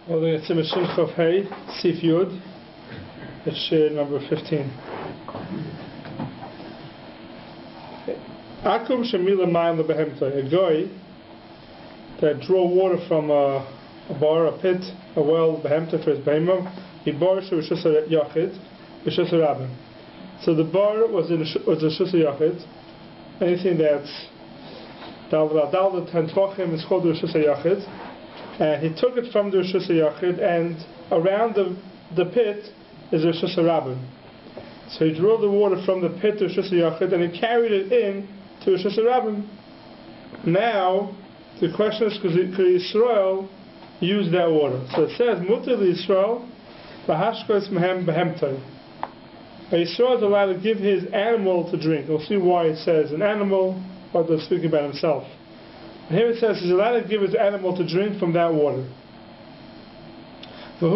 Well, it's Semicha of Hey, Sif Yud. It's number 15. Akum Shemila Mayim LeBehemtoi. A guy that drew water from a bar, a pit, a well, Behemtoi for his behemah. He bar Shurishus Yachid, Rishus Rabbin. So the bar was a Rishus Yachid. Anything that's Dalda Ten Tvachim is called the Rishus Yachid. And he took it from the Rishus Yachid, and around the pit is a Rishus Rabbin. So he drew the water from the pit to Rishus Yachid, and he carried it in to Rishus Rabbin. Now, the question is, could Yisrael use that water? So it says, Mutar Yisrael, Bahashkos Mehem Behemtoi. Yisrael is allowed to give his animal to drink. We'll see why it says an animal, but they're speaking about himself. And here it says he's allowed to give his animal to drink from that water. And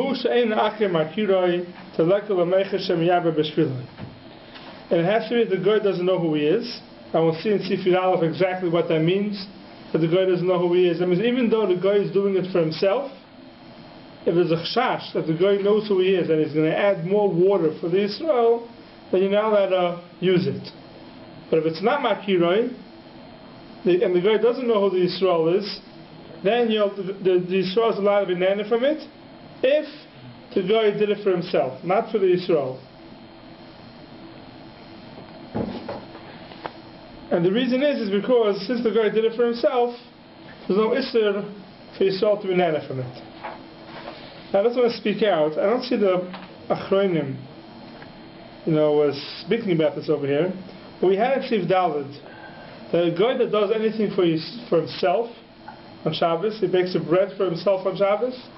it has to be that the guy doesn't know who he is. And we'll see in Sifir Aleph exactly what that means, that the guy doesn't know who he is. That means even though the guy is doing it for himself, if there's a chash that the guy knows who he is and he's going to add more water for the Yisrael, then you're not allowed to use it. But if it's not Makiroi, and the guy doesn't know who the Yisrael is, then the Yisrael is allowed to be nana from it if the guy did it for himself, not for the Yisrael. And the reason is because since the guy did it for himself, there's no Isser for Yisrael to be nana from it. Now I just want to speak out. I don't see the Achronim was speaking about this over here, but we had in Sif Daled that a guy that does anything for himself on Shabbos, he bakes a bread for himself on Shabbos,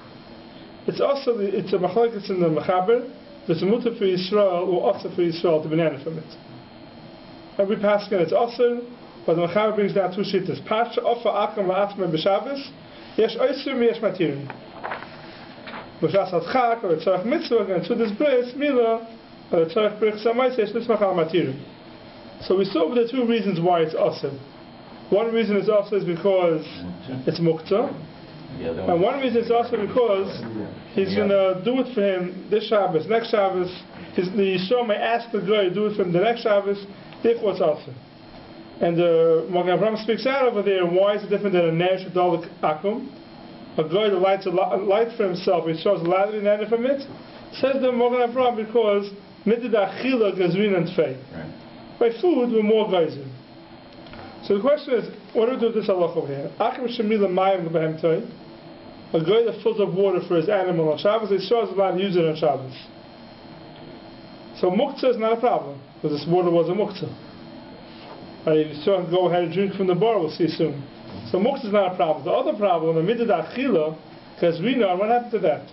it's a machlokes in the Mechaber, there's a mutar for Yisrael or also for Yisrael to be nana from it. Every Paskin it's also, but the Mechaber brings down two shittas. Pasha offer akam va'atma b'Shabbos, yesh oisur yesh matirin. B'shas hadchak or tzarech mitzvah and to this bris mila or tzarech brich samayis yesh nismach al matirin. So we saw the two reasons why it's awesome. One reason it's awesome is because it's muktzah. And one reason it's awesome because he's going to do it for him this Shabbos, next Shabbos. The Yisrael may ask the guy to do it for him the next Shabbos, therefore it's awesome. And Magen Avraham speaks out over there, why is it different than a ner shadol akum? A guy that lights a light for himself, Yisrael is allowed to be nana from it. Says the Magen Avraham because midid achila gazrin and fei. By food, we're more geyser. So the question is, what do we do with this halach over here? Akim shemila mayim lebehemtoi. A guy that fills up water for his animal on Shabbos, Yisrael is allowed to use it on Shabbos. So muktzah is not a problem, because this water was a muktzah. Yisrael can go ahead and drink from the bar, we'll see soon. So muktzah is not a problem. The other problem, the midid achila, because we know, what happened to that?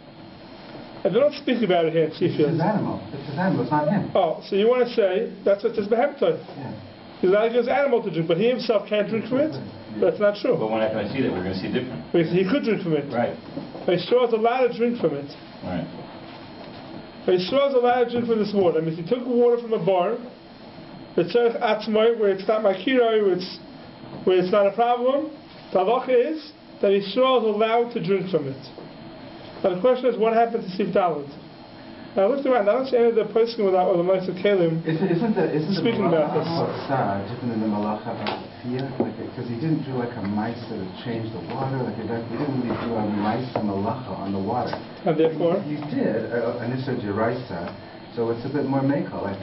And they don't speak about it here in Sifir. It's his animal. It's his animal. It's not him. Oh, so you want to say that's what says behemtoi? Yeah. He's allowed to give his animal to drink, but he himself can't drink from it. That's not true. But we're not going to see that. We're going to see different. Because he could drink from it. Right. But Yisrael is allowed to drink from it. Right. But Yisrael is allowed to drink from this water. I mean, if he took water from a bar, the tzarech atzmai, where it's not makiroi, where it's not a problem, the halacha is that Yisrael is allowed to drink from it. Now the question is, what happened to Sif Daled? Now I looked around, I don't see any of the posting without the Ma'aser Kelim speaking about this. Different than the malacha of fear? Because he didn't do like a ma'aser to change the water, he didn't really do a ma'aser malacha on the water. And therefore? You did, an Issa Jeraisa, so it's a bit more mekel. I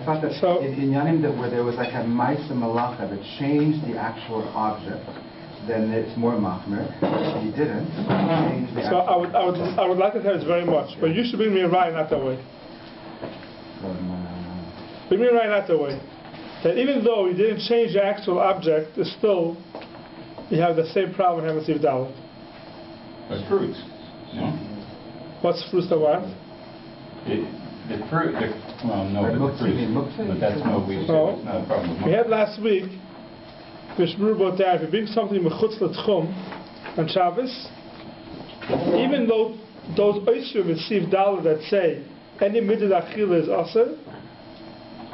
thought that so, in Yanim that where there was like a ma'aser malacha that changed the actual object, then it's more machmer. He didn't. So I would like to tell you very much, but you should bring me a raya not that way. Bring me a raya not that way. That even though you didn't change the actual object, it's still you have the same problem having Sif Daled. That's fruits. No? What's fruits that what? The fruit. The fruits. But that's no we. So, it's not a problem. We had last week. If you bring something mechutz l'tchum on Shabbos, even though those oisrim in Sif Daled that say any midid achila is aser,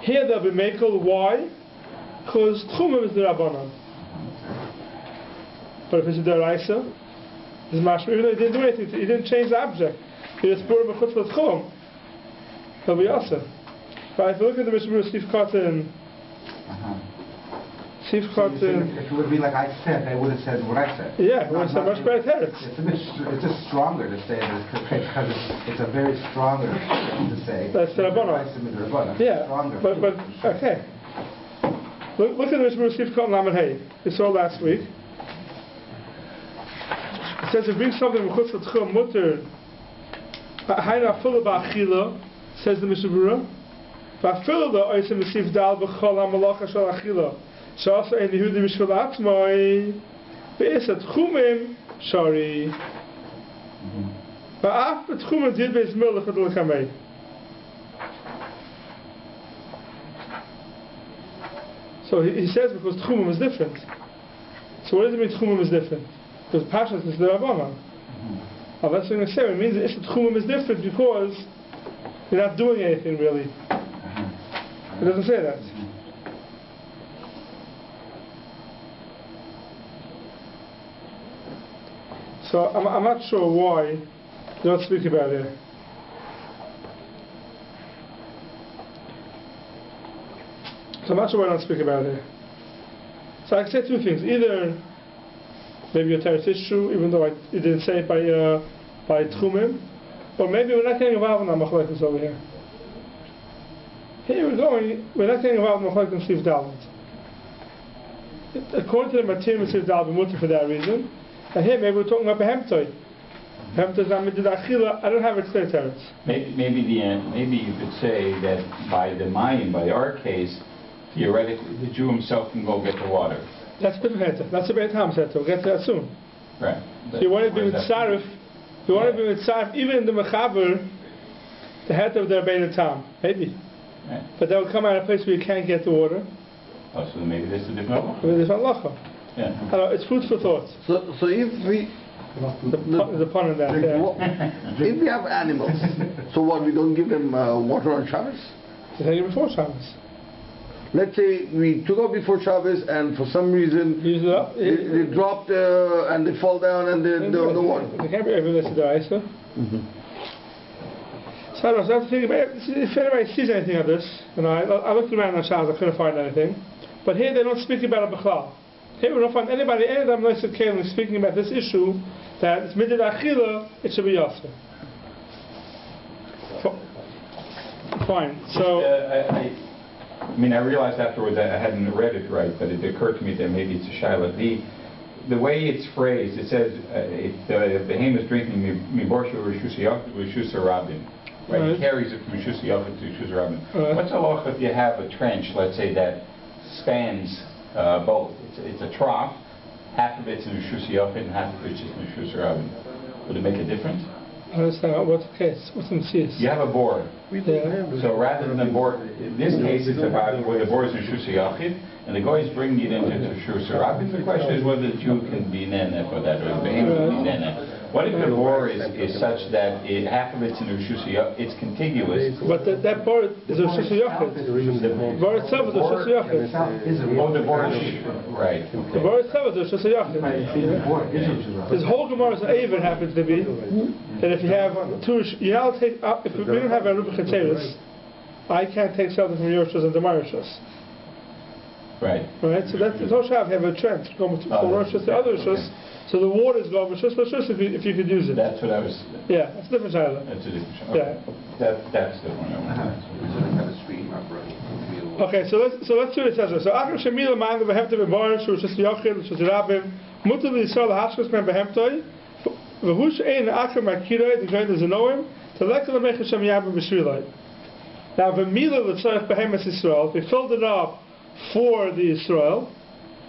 here they'll be mekel. Why? Because tchumim is the rabbanon. But if it's a deraisa, Is mashma, even though he didn't do anything, he didn't change the object. He just put him a chutz l'tchum. He'll be also. But if you look at the Mishnah, Steve Cotton. Steve Cotton. If it would be like I said, they would have said what I said. Yeah, it would have said much better teretz. It's just stronger to say this because it's a very stronger to say. That's the Rabbanah. Yeah, stronger. but okay. Look at the Mishnah, Steve Cotton Lamed Hey. We saw last week. It says if bring something from chutz l'tchum mutter. Hayna full of achila, says the Mishnah Berurah. Va'afil the oisim v'sif dal b'chol ha'malacha shel achila. Sha'asa ein Yehudi b'shvil atzmai. V'esat tchumim shari. Va'af b'tchumim did beis milach ad l'kamei. So he says because tchumim is different. So what does it mean tchumim is different? Because pashas is the Rabbanah. That's what I'm going to say. It means that tchumim is different because you're not doing anything really. It doesn't say that. So I'm not sure why they don't speak about it. So I'm not sure why they don't speak about it. So I can say two things. Either maybe your teretz is true, even though it didn't say it by tchumim, or maybe we're not getting involved in our machlokes over here. Here we're not getting involved in machlokes in Sif Dalet. According to the material in Sif Dalet, we're mutter for that reason. And here maybe we're talking about behemtoi. Behemtoi zamidid achila. I don't have a clear teretz. Maybe you could say that by the mayim, by our case, theoretically the Jew himself can go get the water. That's different. That's a Beit Ham set. We'll get to that soon. Right. So you want to be with Sarif. You want to be with Sarif, even in the Mechaber, the head of the Beit Ham, maybe. Right. But that will come out of a place where you can't get the water. Oh, so maybe this is a different law. Maybe different lacha. Yeah. It's food for thought. So if we the pun in that. Yeah. If we have animals, so what, we don't give them water on Shabbos? They take it before Shabbos. Let's say we took off before Shabbos and for some reason they dropped and they fall down and the water. They can't be every listed there, so. So I have to think about it. If anybody sees anything of this, I looked around on Shabbos, I couldn't find anything. But here they don't speak about it b'chlal. Here we don't find any of them Noised Kalim speaking about this issue that it's midid achila, it should be yasser. Fine. So. I mean, I realized afterwards that I hadn't read it right, but it occurred to me that maybe it's a shaila. The way it's phrased, it says if the behem is drinking miborsha rishus rabin, right? He carries it from rishus yachid to rishus rabin. What's the law if you have a trench, let's say, that spans both? It's a trough, half of it's in rishus yachid and half of it's in rishus rabin. Would it make a difference? I understand. What's the case? What's in CS? You have a board. So rather than a board, in this case it's about where the board is in Rishus Yachid, and the guy is bringing it into Rishus Rabin. The question is whether the Jew can be nene for that, or the behemoth can be nene. What if the board is such that half of it's in Rishus Yachid, it's contiguous? But that board is a Rishus Yachid. The board itself is a Rishus Yachid. Oh, the board is right. The board itself is a Rishus Yachid. This whole Gemara is an Avon happens to be that if you have two, you now take if we don't have a Ruba Cheteris, I can't take something from Yoshus and the Marishus. Right. Right. So that's whole Shav have a trench going from Roshus to other Roshus. So the water is going from Roshus if you could use it. That's what I was. Yeah, that's a different Shaila. That's a different Shaila. Yeah. That's the one I want. Okay, so let's see what it says. So after Shemila man the behemtoi bebarim Roshus Yachid Roshus Rabim mutar l'Yisrael hashkas men behemtoi v'hush ein akram akiroi the great is a noim to lekal mechel shem yabim b'shrilai. Now v'mila l'tzarech behemes Yisrael, they filled it up for the Israel,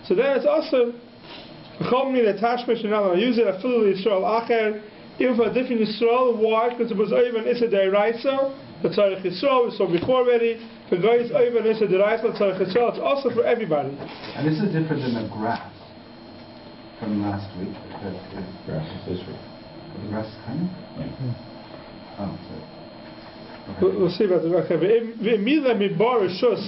so then it's also v'chol the tashmish and I use it afil l'Yisrael acher even for a different Yisrael. Why? Because it was even issa deiraisa l'tzarech Yisrael. We saw before already. The guy is even issa deiraisa l'tzarech Yisrael. It's also for everybody. And this is different than the grass from last week. Grass is this week. The grass is coming? Yeah. Oh, so. We'll see about the okay. V'emila mibar rishus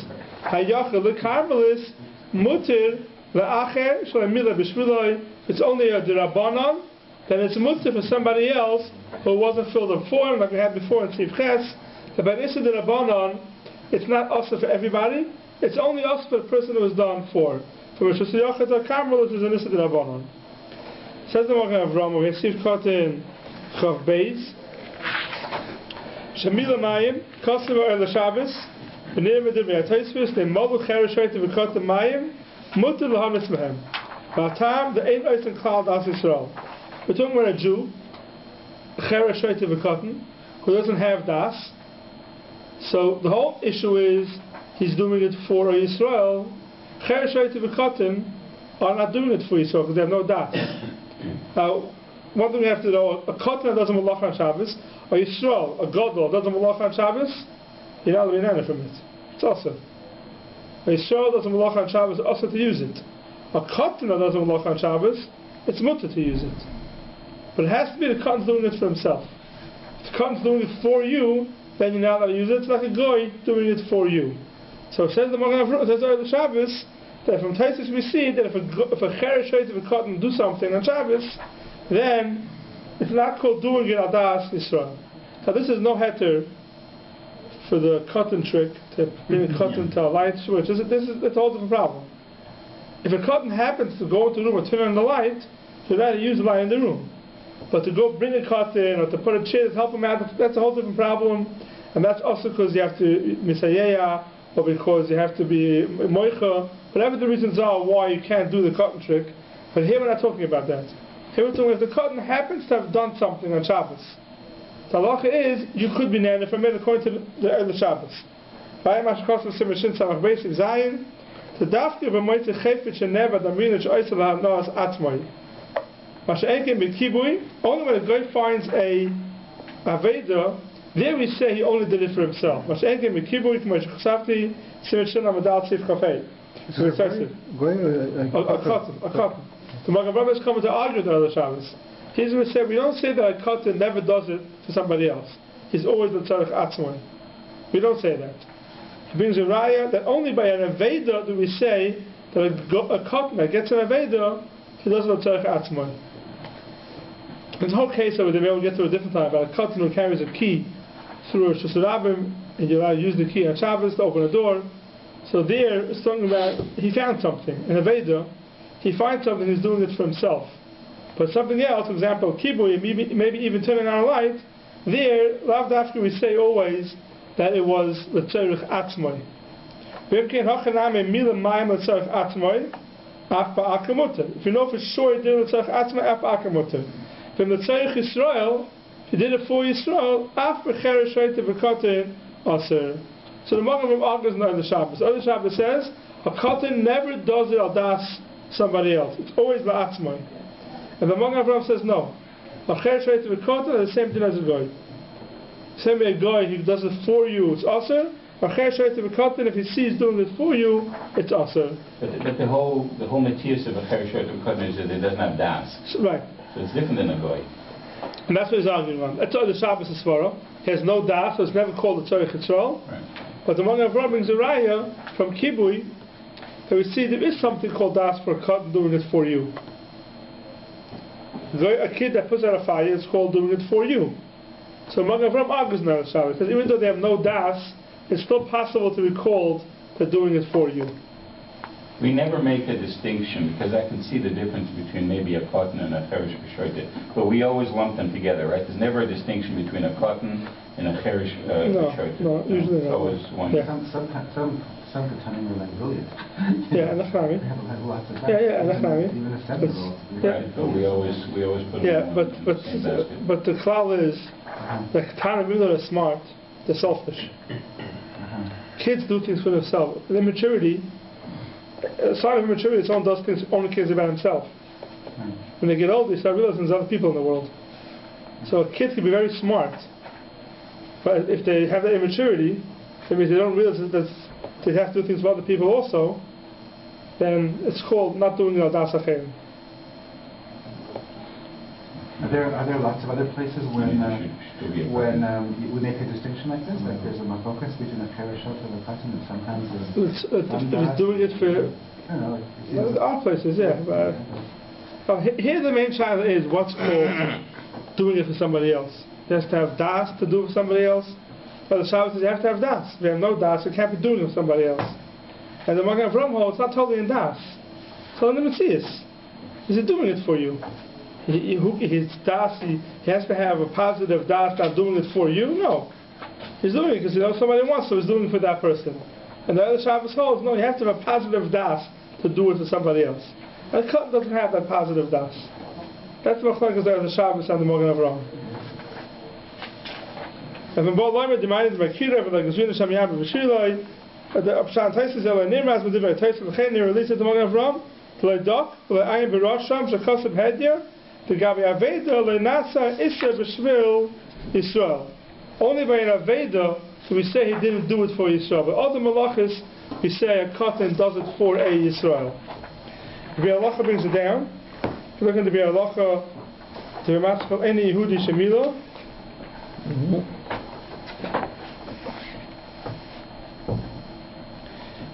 hayachal lekarmelis mutir leacher shalemila b'shviloi. It's only a derabanan then it's mutter for somebody else who wasn't filled up for him, like we had before in Sif Ches. But by Issa de Rabbanon, it's not also for everybody. It's only us for the person who was done for. For Rosh Hashanah or Carmel, it is an Issa de Rabbanon. Says the Magen Avraham, we see cotton Chav Beis. Shamila Mayim, Kosovo or the Shabbos, the name of the Taisvis, the Model Chereshoit of Cotton Mayim, Mutter Lahamis Mehem. Batam, the Ein Oisen Cloud As Yisrael. We're talking about a Jew, Chereshoit of Cotton, who doesn't have Das. So the whole issue is he's doing it for Yisrael. Chereshoit of Cotton are not doing it for Yisrael because they have no Das. Now, one thing we have to know, a Cotton does a Malach on Shabbos, or Yisrael, a Gadol does a Malach on Shabbos, you're not going to be from it. It's also. A Yisrael does a Malach on Shabbos, also to use it. A Cotton does a Malach on Shabbos, it's mutter to use it. But it has to be the Cotton doing it for himself. If the Cotton's doing it for you, then you're not allowed to use it. It's like a Goy doing it for you. So it says the Magen Avraham, says the Shabbos, that from Taisus we see that if a Chereshoit of a Cotton do something on Shabbos, then it's not called doing it Adas Yisrael. Now this is no heter for the cotton trick to bring a cotton to a light switch. It's a whole different problem. If a cotton happens to go into the room or turn on the light, you're allowed to use the light in the room. But to go bring a cotton or to put a chair to help him out, that's a whole different problem. And that's also because you have to misayeya, or because you have to be moicha, whatever the reasons are why you can't do the cotton trick. But here we're not talking about that. Here we're talking if the cotton happens to have done something on Shabbos. The halacha is you could be nana from it according to the Shabbos. By Mashkos Semicha Samach Beis Zayin, the dafki of a moitze chayfet sheneva damrin she'oisel ha'noas atzmoi. Masha'enkin b'kibui, only when a guy finds a aveda, there we say he only did it for himself. Masha'enkin b'kibui k'moish chasavti Semicha Namadal Tzif Kafei. A cotton. The Magen Avraham is coming to argue with the other Shabbos. He's going to say, we don't say that a cotton never does it for somebody else. He's always the tzarech atzmoi. We don't say that. He brings a raya that only by an aveda do we say that a cotton that gets an aveda, he does the tzarech atzmoi. In the whole case over there, we'll get to a different time, about a cotton who carries a key through a shusarabim, and you're allowed to use the key on Shabbos to open a door. So there, it's talking about, he found something, an aveda. He finds something, he's doing it for himself. But something else, for example, kibui, maybe even turning on a light, there, lav dafka, we say always that it was the tzarech atzmoi. If you know for sure he did it the tzarech atzmoi, af ba'akamuter. From the tzarech Yisrael, if he did it for Yisrael, af b'chereshoit v'kotin aser. So the Magen Avraham argues in the Shabbos. The other Shabbos says, a cotton never does it al das somebody else. It's always la'atzmoi. And the Magen Avraham says no. A chereshoit of a cotton is the same thing as a goy. Same way a goy, he does it for you, it's aser. A chereshoit of a cotton, if he sees doing it for you, it's aser. But the whole metius of a chereshoit of a cotton is that it doesn't have das. Right. So it's different than a goy. And that's what he's arguing on. That's all the Shabbos is Spiro. He has no das, so it's never called the tzarech Yisrael. Right. But the Magen Avraham brings a raya from kibui that we see there is something called das for a cotton doing it for you. A kid that puts out a fire is called doing it for you. So Magen Avraham argues now the Shabbos, because even though they have no das, it's still possible to be called they're doing it for you. We never make a distinction, because I can see the difference between maybe a cotton and a cherish b'shoite, but we always lump them together, right? There's never a distinction between a cotton and a cherish b'shoite. No, usually not. Always one. Yeah. Some Katanim are like brilliant. Yeah, and they have lots of yeah, and even a 7-year-old. Right, but we always put them but in the same basket. But the klal is the Katanim, even though they're smart, they're selfish. Kids do things for themselves. In immaturity, a sign of immaturity, someone does things only cares about himself. When they get older, they start realizing there's other people in the world. So a kid can be very smart, but if they have that immaturity, that means they don't realize that they have to do things for other people also, then it's called not doing al das acherim. Are there lots of other places when we make a distinction like this? Like there's a mafokas between a chereshot and a cotton, and sometimes it's doing it for I don't know, our places, yeah. But Here the main challenge is what's called doing it for somebody else. You have to have das to do it for somebody else. But the Shabbos says you have to have das. If you have no das, you can't be doing it for somebody else. And the Magen Avraham holds it's not totally in das. So in the Metzius, is he doing it for you? His das, he has to have a positive das, not doing it for you? No. He's doing it because somebody wants, so he's doing it for that person. And the other Shabbos holds, no, you have to have a positive das to do it for somebody else. And the Katan doesn't have that positive das. That's what there the Shabbos and the Magen Avraham. And when Baal Leimer demanded by Kira, but like Zrina Shamiyab and Vashilai, the Abshan Taisis Eloi Nirmaz, with the very Taisis of the Chen, released it to Magen Avraham, to lay Dok, to lay Ayin Berasham, Shakosab Hedya, to Gabi Aveda, lay Nasa, Isra B'Shvil, Yisrael. Only by an Aveda do we say he didn't do it for Yisrael. But other Malachas, we say a Katan does it for a Yisrael. Rabbi Halacha brings it down. If you look into Rabbi Halacha, to Ramatzchel, any Yehudi Shemila.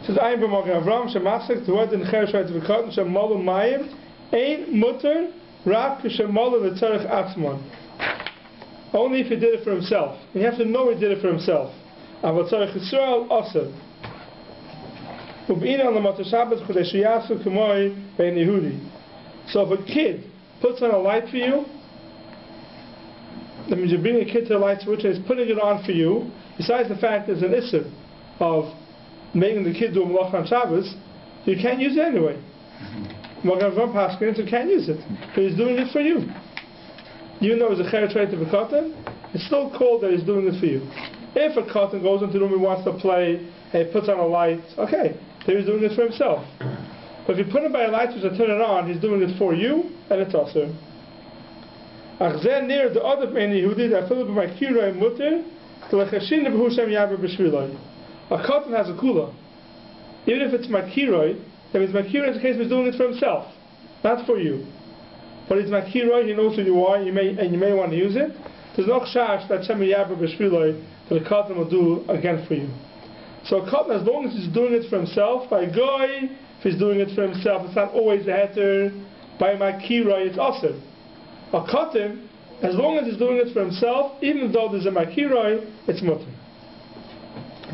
It says, Ayin b'Magen Avraham, Shemasek, Tuad in Chereshay to V'Katan, Shemalu Mayim, Ein Mutter, Rak Shemalu L'Tzarech Atzmon. Only if he did it for himself. And you have to know he did it for himself. Aval Tzarech Yisrael, Asad. So if a kid puts on a light for you, that means you bring a kid to the light switch and he's putting it on for you, besides the fact there's an issur of making the kid do a malach on Shabbos, you can't use it anyway. Magen Avraham Paskin, so you can't use it. But he's doing it for you. Even though it's a cher trait of a katan, it's still called that he's doing it for you. If a katan goes into the room and wants to play, and he puts on a light, okay, then he's doing it for himself. But if you put him by a light switch and turn it on, he's doing it for you, and it's also. Near the other man Yehudi that filled by kira and mutter, a katan has a kula. Even if it's makiroi, that means makiroi is the case of he's doing it for himself, not for you. But it's makiroi, he knows who you are, and you may want to use it. There's no chash that Shem Yabba B'Shviloi that a katan will do again for you. So a katan, as long as he's doing it for himself, by goy, if he's doing it for himself, it's not always a heter. By makiroi, it's also. A katan, as long as he's doing it for himself, even though there's a makiroi, it's mutter.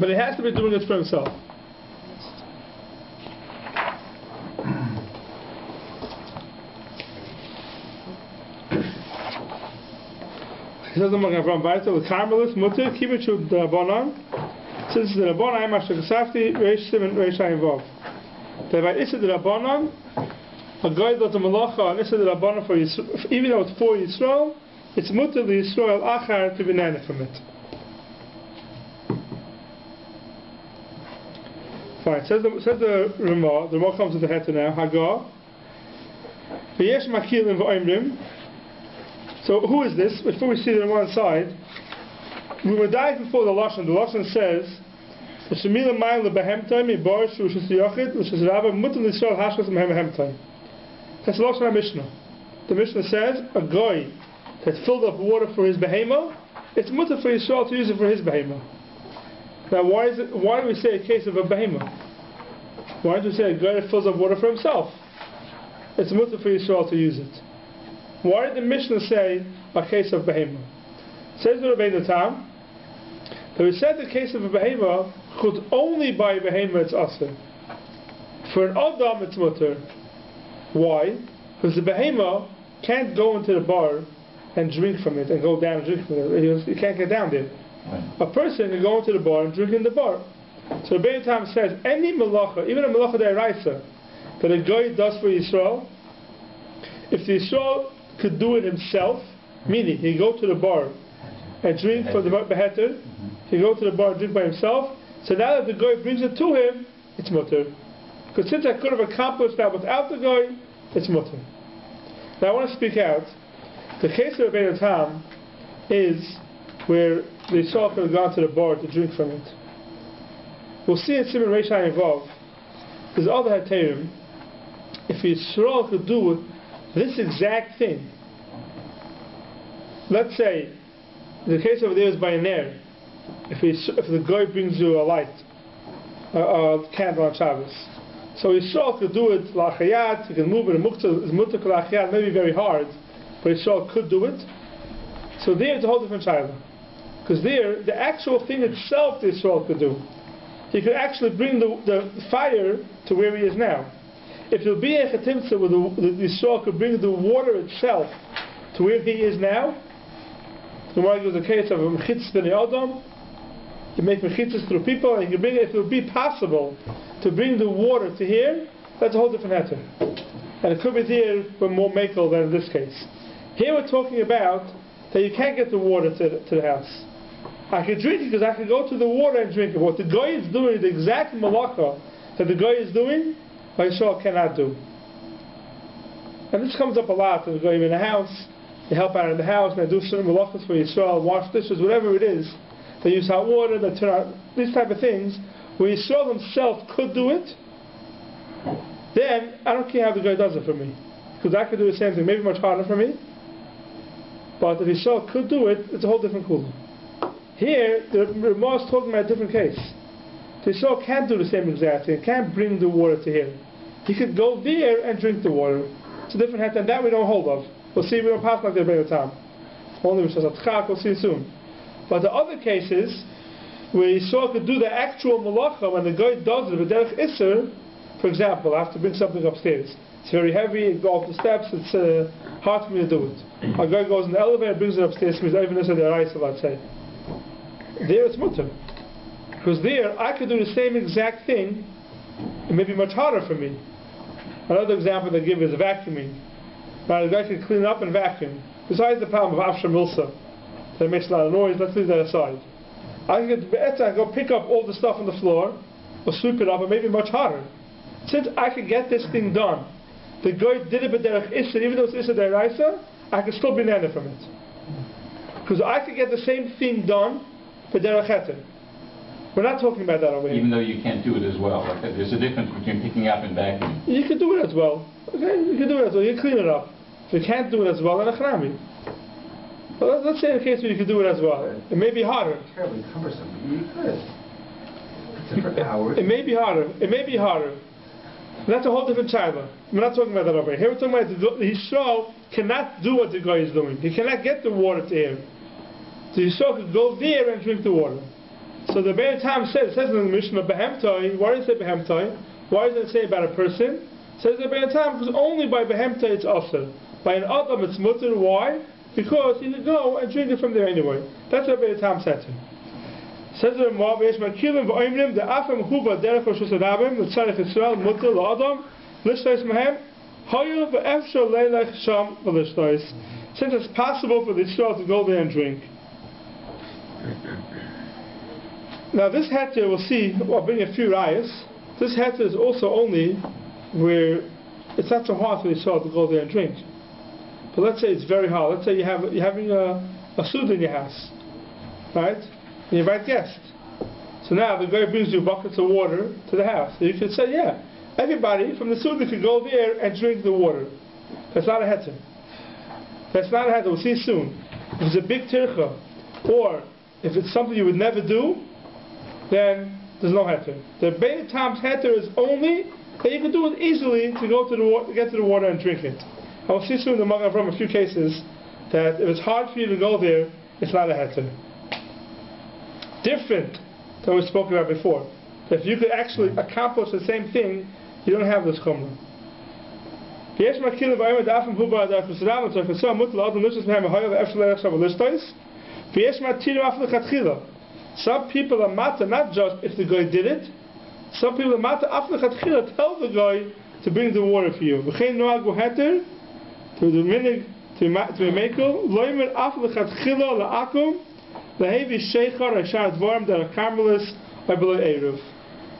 But he has to be doing it for himself. He says the Magen Avraham Vayta, the Carmelis, mutter, kibichu d'Rabbanan, since the Rabbanan, I'm Asher Gesafti, Reish Sim and Reish Ayin Vav. That by Issa the Rabbanan, a guy does a malacha and Issa the Rabbanan for Yisrael, even though it's for Yisrael, it's mutter the Yisrael achar to be nana from it. Fine. Says the Ramah comes to the head now, Hagar. V'yesh makilim v'oimrim. So who is this? Before we see it on one side, we were dying before the Lashon. The Lashon says, Shemila mayim lebehemtay mibar shushus yochid l'shus rabba mutar l'Yisrael hashkas mehemtay. That's the Lashon Mishnah. The Mishnah says a guy that filled up water for his behema, it's mutar for Yisrael to use it for his behema. Now why do we say a case of a behema? Why don't we say a guy that fills up water for himself? It's mutar for Yisrael to use it. Why did the Mishnah say a case of behema? Says the Rabbi Tam that we said the case of a behema could only by a behema it's asur. For an adam it's mutar. Why? Because the behema can't go into the bar and drink from it and go down and drink from it. He can't get down there. A person can go into the bar and drink in the bar. So Rabbi Tam says any malacha, even a malacha deraisa, that a guy does for Yisrael, if the Yisrael could do it himself, meaning he go to the bar and drink for the beheter, he go to the bar and drink by himself, so now that the guy brings it to him, it's mutter. Because since I could have accomplished that without the guy, it's mutter. Now I want to speak out. The case of Rabbi Tam is where the Yisrael could have gone to the bar to drink from it. We'll see in Simon Reish Ayin Vav, there's other heterim, if Yisrael could do this exact thing. Let's say the case over there is by an air. If the guy brings you a light, a candle on Shabbos, So Yisrael could do it la'achayat, he can move it, and mutter la'achayat, maybe very hard, but Yisrael could do it. So there it's a whole different shaila. Because there, the actual thing itself the Yisrael could do. He could actually bring the fire to where he is now. If it would be a chetimtza where the Yisrael could bring the water itself to where he is now, the Gemara gives a case of a mechitzas b'nei Adam. You make mechitzas through people, and you can bring it. If it would be possible to bring the water to here, that's a whole different heter. And it could be there for more mekel than in this case. Here we're talking about that you can't get the water to the house. I could drink it because I could go to the water and drink it. What the guy is doing, the exact malacha that the guy is doing, Yisrael cannot do. And this comes up a lot. The guy in the house, they help out in the house, and they do certain malachas for Yisrael, wash dishes, whatever it is. They use hot water, they turn out these type of things. Where Yisrael himself could do it, then I don't care how the guy does it for me, because I could do the same thing, maybe much harder for me. But if Yisrael could do it, it's a whole different kula. Here, the Ramah is talking about a different case. The Yisrael can't do the same exact thing, can't bring the water to him. He could go there and drink the water. It's a different hat, and that we don't hold of. We'll see, we don't pass like that by the time. Only we we'll see soon. But the other cases, where Yisrael could do the actual malacha, when the guy does it, with derech iser, for example, I have to bring something upstairs. It's very heavy, go up the steps, it's hard for me to do it. A guy goes in the elevator, brings it upstairs, means even this is the rice, let's say. There it's mutter. Because there, I could do the same exact thing, it may be much harder for me. Another example they give is vacuuming. Now the guy can clean up and vacuum. Besides the problem of Afshar Milsa, that makes a lot of noise, let's leave that aside. I can go pick up all the stuff on the floor, or sweep it up, and maybe much harder. Since I could get this thing done, the guy did it b'derech Issa, even though it's Issa deraisa, I could still be nana from it. Because I could get the same thing done b'derech heter. We're not talking about that over here. Even though you can't do it as well. Like there's a difference between picking up and vacuuming. You can do it as well. Okay, you can do it as well. You can clean it up. If you can't do it as well, then a chrami. Well, let's say in the case where you can do it as well. It may be harder. It's terribly cumbersome. You could. It's for hours. It may be harder. It may be harder. That's a whole different child. We're not talking about that over here. Here we're talking about the Yisrael cannot do what the guy is doing. He cannot get the water to him. So Yisrael could go there and drink the water. So the Baruch says, it says in the Mishnah, Behemtai. Why does it say Behemtai? Why does it say about a person? It says the Baruch because only by Behemtai it's Aser. By an Adam it's Mutter. Why? Because he could go and drink it from there anyway. That's what Baruch said to him. Says the Ramah, V'yesh makilim v'oimrim de'afem huva derech roshus adabim l'tzarech Yisrael mutter l'adam l'shtois mehem hayu v'efshar leilech sham v'l'shtois. Since it's possible for the Yisrael to go there and drink. Now this heter, we'll see, I'll bring a few rayas. This heter is also only where it's not so hard for the Yisrael to go there and drink. But let's say it's very hard. Let's say you're having a suda in your house, right? And you invite guests. So now the guy brings you buckets of water to the house. So you could say, yeah, everybody from the suda could go there and drink the water. That's not a heter. That's not a heter. We'll see soon. If it's a big tircha, or if it's something you would never do, then there's no heter. The Beit Tam's heter is only that you can do it easily to go to the water, get to the water and drink it. I will see soon in the Magen from a few cases that if it's hard for you to go there, it's not a heter. Different than we spoke about before. If you could actually accomplish the same thing, you don't have this chumrah. Some people are matter not just if the guy did it. Some people are matter after the tell the guy to bring the water for you. To the minig to a mekel loimer after the chatchila la'akum lahevi sheichar ashar dvarim that are carmelis by below eruv.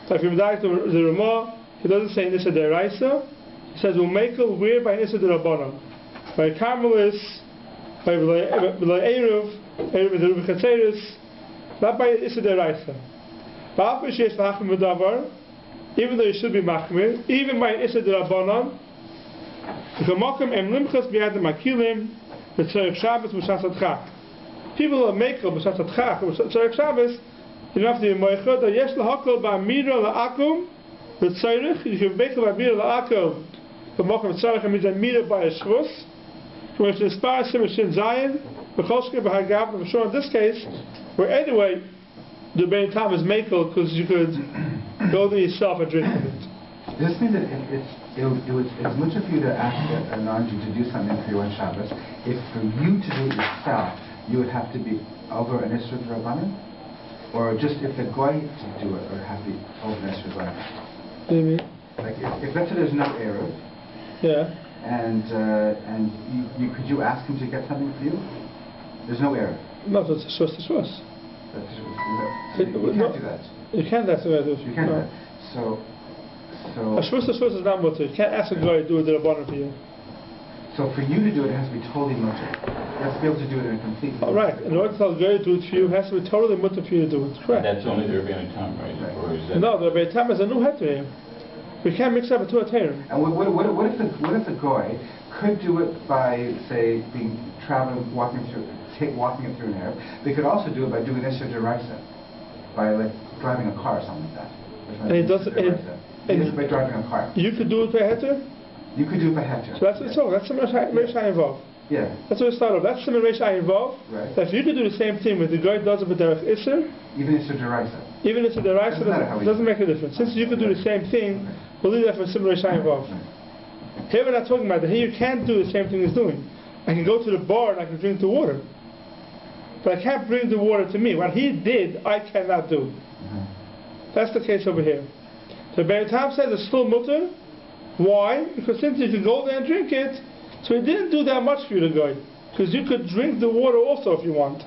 So if you medayik the Ramah, he doesn't say nisa deraisa. He says u'mekel where by nisa derabanan. By carmelis by below eruv eruv the rubichateris. Not by Issa Deraisa. Even though you should be machmir, even by Issa Derabanan, people who make up B'Shas Chak, B'Shas Shabbos, you don't have to be moichad. Yesh lahakol ba'amira la'akum The tzarich, you can make a mira la'akov, the mokum tzarich means a mira by a shvus, from which inspires Semicha in Zion, the choshke b'hagav, and sure in this case, where anyway, the Rebbeinu Tam is makel, because you could go there yourself and drink from it. Does this mean that it's much for you to ask a non-Jew to do something for you on Shabbos, if for you to do it yourself, you would have to be over an Isra D'Rabbanan? Or just if the Goy to do it, or have to be over an Isra D'Rabbanan? What do you mean? Like if let's say there's no Erev, yeah, and could you ask him to get something for you? There's no Erev. No, it's a shvus to shvus. You can't do that. You can't, that's the way to do it. You can't do that. So a shvus to shvus is not mutter. You can't ask a guy to do a D'Rabbanan for you. So for you to do it, it has to be totally mutter. You have to be able to do it in a completely... Oh, right. In order to tell a guy to do it for you, it has to be totally mutter for you to do it. Correct. That's only the Rebbeinu Tam, right? Or is that... No, the Rebbeinu Tam is a new heter here. We can't mix up a two heterim. And what if the goy could do it by, say, walking it through an Arab? They could also do it by doing Isra D'Oraisa, by like driving a car or something like that. And it doesn't. By driving a car. You could do it by heter. You could do it by heter. So that's what it's all. That's the Semicha involved. Yeah. That's what it started off. That's the Semicha involved. Right. That if you could do the same thing with the guy does it with Derech Isser. Even Isra D'Oraisa. Even Isra D'Oraisa doesn't make a difference. Since you could do the same thing, we'll leave that for Semicha involved. Here we're not talking about that. Here you can't do the same thing as doing. I can go to the bar and I can drink the water. But I can't bring the water to me. What he did, I cannot do. That's the case over here. So Rebbeinu Tam says it's still mutter. Why? Because since you can go there and drink it, so he didn't do that much for you, the guy. Because you could drink the water also if you want.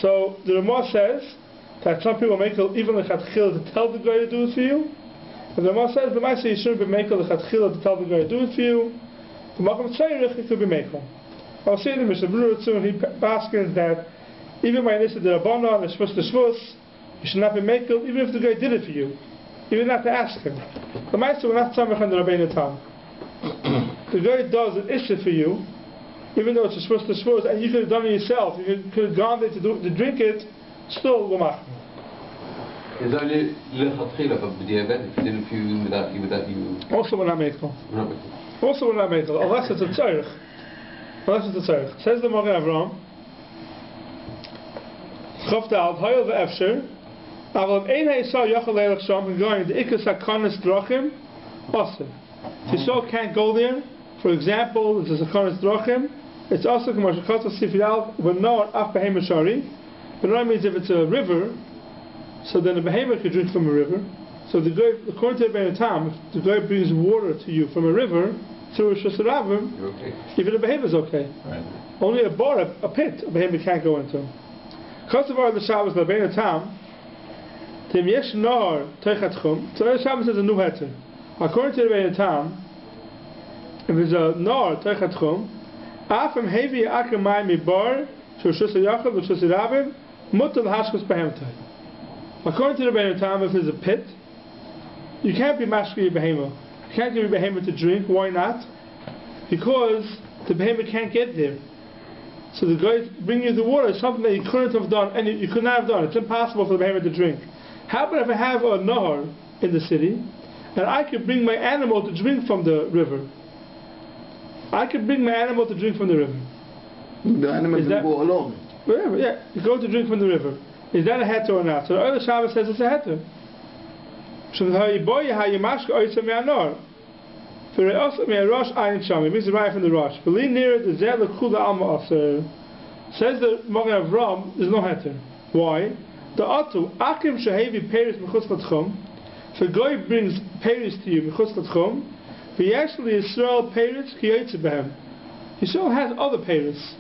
So the Ramah says that some people make even the Lechatchila to tell the guy to do it for you. And the Ramah says, the you shouldn't be making the Lechatchila to tell the guy to do it for you. The Makom Tzarich, it could be making. I'll say to Mr. Baruch soon, he baskins that even by this, the Rabbanan, the Shvus to Shvus, you should not be making, even if the guy did it for you. Even not to ask him. The Meister will not tzamach on the Rebbeinu Tam. The guy does an issue for you, even though it's a Shvus to Shvus, and you could have done it yourself, you could have gone there to drink it, still Lamach. Is only Lechatchila, but B'diavad, if you did it for you without you... Also will not make it. Also will not make it, unless it's a tzarich. Unless it's a tzarich. Says the Magen Avram, Chavdal, Hayel ve'efsher, Aval ein ha'isah yachal leilach sham, going the ikas ha'kanas drachim, also. If Yisrael can't go there, for example, there's a ha'kanas drachim, it's also commercial kata sifidal, v'noar af behemoth shari. V'noar means if it's a river, so then a behemoth could drink from a river. So the guy, according to the Rebbeinu Tam, if the guy brings water to you from a river, through a shusharavim, okay. Even a behemoth is okay. Right. Only a bar, a pit, a behemoth can't go into. Kosovar the Shabbos, the Rebbeinu Tam, Tim yesh nor teichat chum. So the Shabbos is a new heter. According to the Rebbeinu Tam, if there's a nor teichat chum, afim hevi akamai mi bar shusha yachav shusha rabim mutal hashkos behemoth. According to the Rebbeinu Tam, if there's a pit, you can't be mashki behemoth. You can't give a behemoth to drink. Why not? Because the behemoth can't get there. So the guy bringing you the water is something that you couldn't have done, and you could not have done. It's impossible for the behemoth to drink. How about if I have a nahar in the city, and I could bring my animal to drink from the river? I could bring my animal to drink from the river. The animal can go alone. Whatever, yeah. You go to drink from the river. Is that a heter or not? So the other Shabbos says it's a heter. It means the right from the Rosh. Says the Magen Avram, there's no heter. Why? The Atu, Akim Shehevi Peris Mechutz Latchum. If a guy brings Peris to you, Mechutz Latchum, he actually Yisrael Peris Kiyotze Behem. Yisrael has other Peris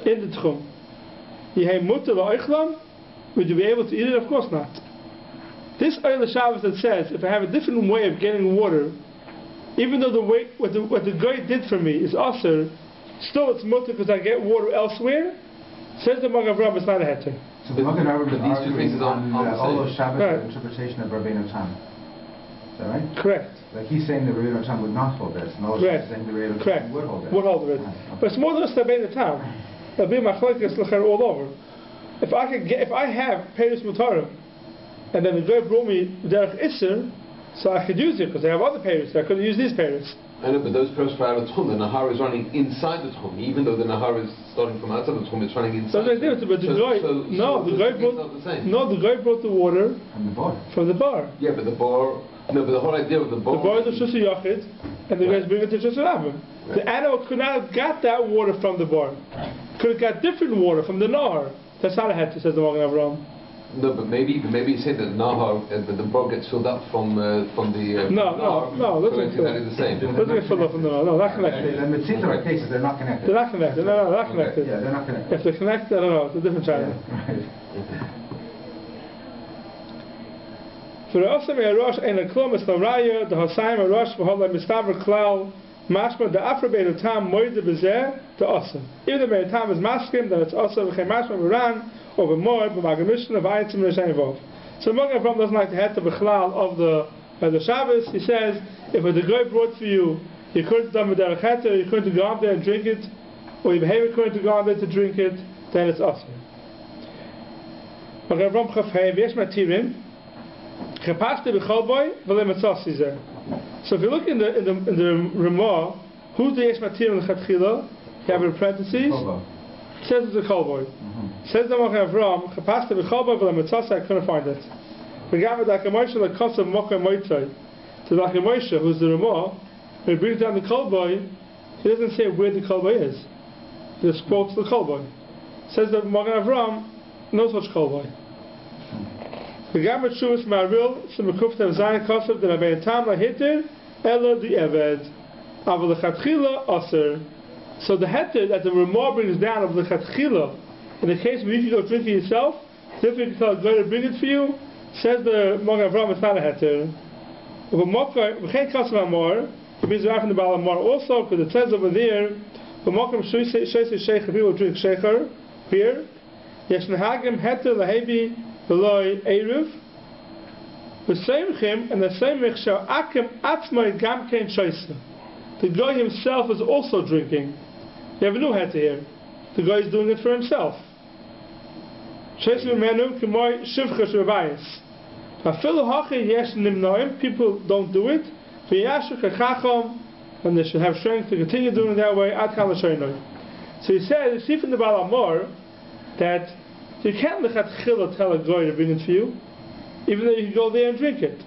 in the Tchum. Yehei Mutter La'oichlam, would you be able to eat it? Of course not. This Eile Shabbos that says, if I have a different way of getting water, even though what the guy did for me is aser, still it's mutter because I get water elsewhere, says the Magen Avram, it's not a heter. So the Magen Avram but these two things on all those Shabbos right. interpretation of Rebbeinu Tam. Is that right? Correct. Like he's saying the Rebbeinu Tam would not hold this, and all Correct. saying the Rebbeinu Correct. Tam would hold it. Would hold it. But it's more than just the Rebbeinu Tam. It'll be machlokes l'cher all over. If I have Peris Mutarim, and then the guy brought me Derech Isser, So I could use it because they have other payers. I could use these payers. I know, but those pairs for out of Tchum, the Nahar is running inside the Tchum, even though the Nahar is starting from outside the Tchum, it's running inside. But the guy brought the water from the bar. Yeah, but the bar. No, but the whole idea of the bar. The bar is a Shusi Yachid, and the guys bring it to Shusi Rabbim. The animal could not have got that water from the bar. Could have got different water from the Nahar. That's not a heter, says the Magen Avraham. No, but maybe you say that Nahar, the bar gets filled up from the. No. That's that is the same. Doesn't get filled up from the Nahar. No, not connected. The Mitzvah cases, they're not connected. They're not connected. No, they're not connected. Yeah, they're not connected. If they're connected, I don't know. It's a different channel. For the Osam Yarosh and the Klum is the Raya, the Hosaim Yarosh, Vahola Mistaver Klal, Mashma, the Afrobeit Tam, Moide Bezer, the Osam. Even the Beit Tam is masking, that it's Osam, V'chem Mashma, V'ran, or V'moid, V'magamishin, V'ayitzim, V'shem Vov. So Magen Avraham doesn't like the heter B'chlal of the Shabbos. He says, if the guy brought for you, you couldn't have done with derech heter, you couldn't go out there and drink it, or your behavior couldn't go out there to drink it, then it's Osam. Magen Avraham Chafhei, V'yesh Matirim, so if you look in the Ramah, who's the Yesh Matir in the Chatchila? You have it in parentheses. It says it's a Kolboy. Says the Magen Avraham, Chapasta b'Cholboy v'lemetzasa, I couldn't find it. Regarding the Moshe l'kosav mocha moitzai, to the Moshe, who's the Ramah, when he brings down the Kolboy, he doesn't say where the Kolboy is. He just quotes the Kolboy. Says the Magen Avraham, no such Kolboy. Regarding Shuvas Maril, Semekufta Zayin Kosav, the Rabbi Tam laHeter, Elo the Eved, Aval l'Chatchila Aser. So the heter that the Ramah brings down of the Chatchila, in the case where you can go drink it yourself, if you can tell a guy to bring it for you, says the Magen Avraham, it's not a heter. V'chein Kosav Amor, it means right from the Baal Amor also, because it says over there, V'mokim Shoyse Sheikh, people drink Sheikher, beer, Yesh Nehagim Heter laHebi, Beloy Eruv, the same him and the same Michel Akim Atzmai Gamkein Shoyse. The guy himself is also drinking. You have a new heter here. The guy is doing it for himself. Shoyse Menu K'moy Shivcha Shrebayis. Afilu Hachi Yesh Nimnoim. People don't do it. V'yashu Kachachom, and they should have strength to continue doing it that way. Ad Kal Hashoynoi. So he says, you see from the Baal Amor that you can't lechatchila tell a guy to bring it for you, even though you can go there and drink it.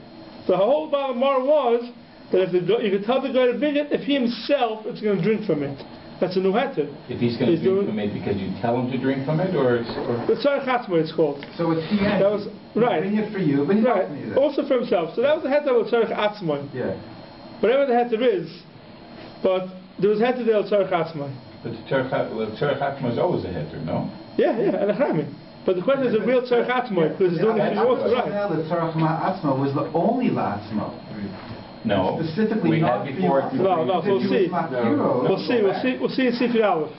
The whole Baal Amor was that if you could tell the guy to bring it, if he himself is going to drink from it. That's a new heter. If he's going to drink from it because you tell him to drink from it, or the tzarech atzmo it's called. So it's the end. That was right. Bring it for you, but he's not going to use it. Also for himself. So that was the heter of tzarech atzmo. Yeah. Whatever the heter is, but there was heter there of tzarech atzmo. But the tzarech atzmo is always a heter, no? Yeah, and a chami. But the question is a real tzarech atzmo because it's doing it for you. Right. The tzarech atzmo was the only la'atzmo. No. Specifically we not had before. No, we'll see. We'll see in Sifri Aleph.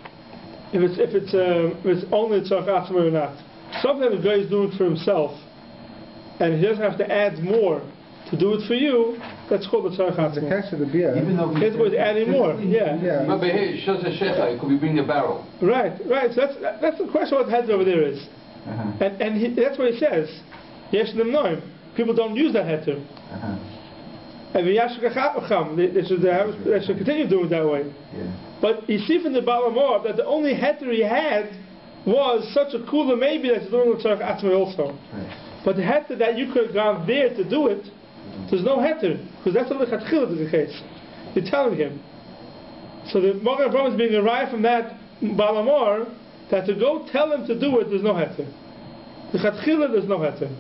If it's only tzarech atzmo or not. Sometimes the guy is doing it for himself, and he doesn't have to add more to do it for you. That's called the tzarech atzmo. The catch of the beer. Even though it's worth adding more. Yeah. But here, it shows a shecha. Could we bring a barrel? Right. So that's the question. What the heter over there is, and that's what he says. Yesh Nimnoim. People don't use that heter. And they should continue doing it that way. Yeah. But you see from the Baal Amor that the only heter he had was such a cooler maybe that's doing the tzarech atzmo also. Right. But the heter that you could have gone there to do it, there's no heter, because that's what the chatchila is the case. You're telling him. So the Magen Avraham is being derived from that Baal Amor that to go tell him to do it, there's no heter. The chatchila, there's no heter.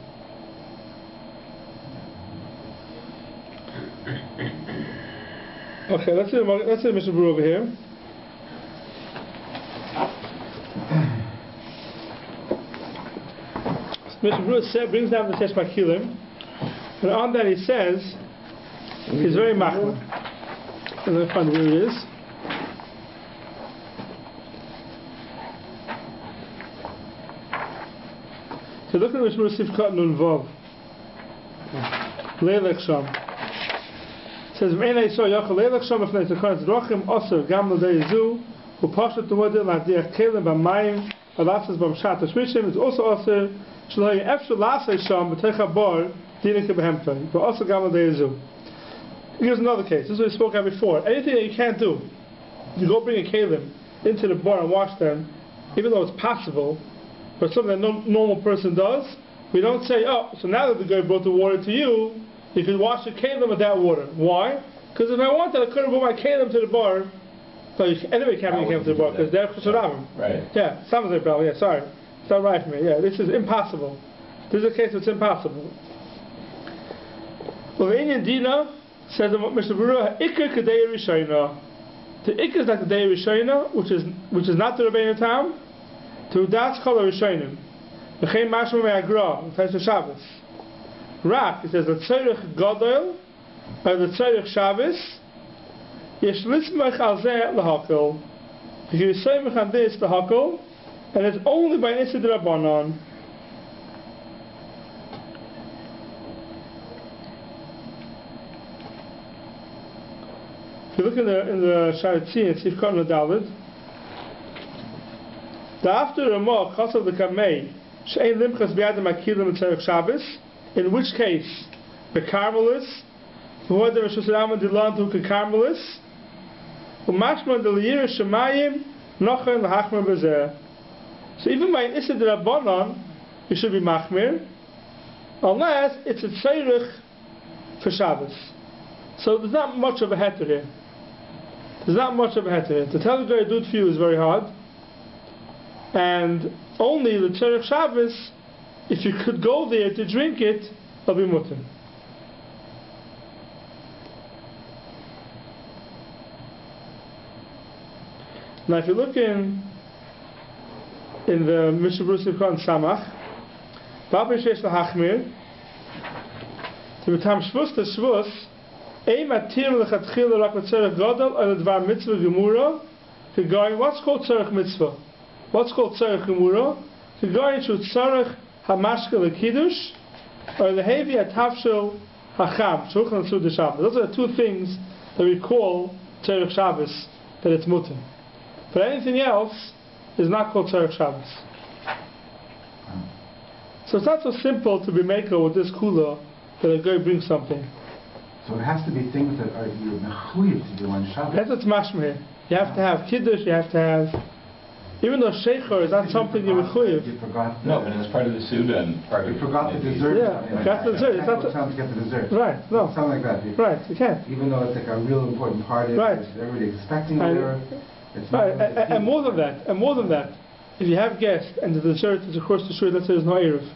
Okay, let's see the Mishnah Berurah over here. Mishnah Berurah brings down the Tesh Makilim, and on that he says, he's very machmir. Let me find where it is. So look at the Mishnah Berurah Sifkat Nun Vav. Leilech Sham. Says Me'enei so Yochel Leilach Shom Efnei Techonis Drochim Oser Gam L'Dei Zu U'Pashat T'Modeh L'Adiach Kelim B'Mayim Alasas Bam Shatas Rishim, it's also also Shalai Efshel Lasai Sham, B'Techa Bar, Dinike Behemta, but also Gamal Deyazu. Here's another case, this is what we spoke about before. Anything that you can't do, you go bring a kalim into the bar and wash them, even though it's possible, but something that no normal person does, we don't say, oh, so now that the guy brought the water to you, you can wash the kalim with that water. Why? Because if I wanted, I could have brought my kalim to the bar. So anyway, can't bring kalim to the bar because they're chusharavim. Right. Yeah, sounds like problem. Yeah, sorry, it's not right for me. Yeah, this is impossible. This is a case that's impossible. Well, the Indian Dina says Mr. Baruch, Ikar Kadei Rishayna. The Ikar is like the day Rishayna, which is not the Rabbeinu Tam. To that's called a Rishaynim. The Chem Mashma Me'agra, the Taisa Shabbos. Rak, it says the Tzorich Gadol, or the Tzorich Shabbos. Yesh Lismach Al Zeh L'Hakel. If you say on this L'Hakel, and it's only by an Issa D'Rabbanan. If you look in the Sharetzi and Sif Katan Daled, the after Ramah Chasav the Kamei She'ein Limchas B'Yadam Akilim and Tzorich Shabbos. In which case, the Carmelis, who had the Rosh Hashanah Dilan to the Carmelis, Umashman the Liyir Shemayim Nochen L'Hachmer B'Zeh. So even by an Issa D'Rabbanan, you should be Machmir, unless it's a Tzorich for Shabbos. So there's not much of a heter here. There's not much of a heter here. To tell the guy to do it for you is very hard, and only the Tzorich Shabbos, if you could go there to drink it, it'll be mutter. Now if you look in the Mishnah Berurah Katan Samach, Babel Sheish L'Hachmir, to betam Shvus to Shvus, Ein Matir L'Chatchila Rak L'Tzorich Gadol or L'Dvar Mitzvah Gemura, to go, what's called Tzorich Mitzvah? What's called Tzorich Gemura? To go into Tzorich Hamashka L'Kiddush, or the Hevi Atavshel Hacham, Shulchan Sud Shabbos. Those are the two things that we call Tzorich Shabbos, that it's mutter. But anything else is not called Tzorich Shabbos. So it's not so simple to be maker with this kula that a guy brings something. So it has to be things that are you're mechuyev to do on Shabbos. That's what's mashmeh. You have to have kiddush. You have to have, even though shecher is not something you're mechuyev. You forgot. No, but it's part of the Suda and part of. You forgot the dessert. Yeah, forgot the dessert. It's not time to get the dessert. Right. No. Something like that. Right. You can't. Even though it's like a real important part of it, Right. everybody expecting it there. It's Right. And more than that, if you have guests and the dessert is across the street, let's say there's no erev,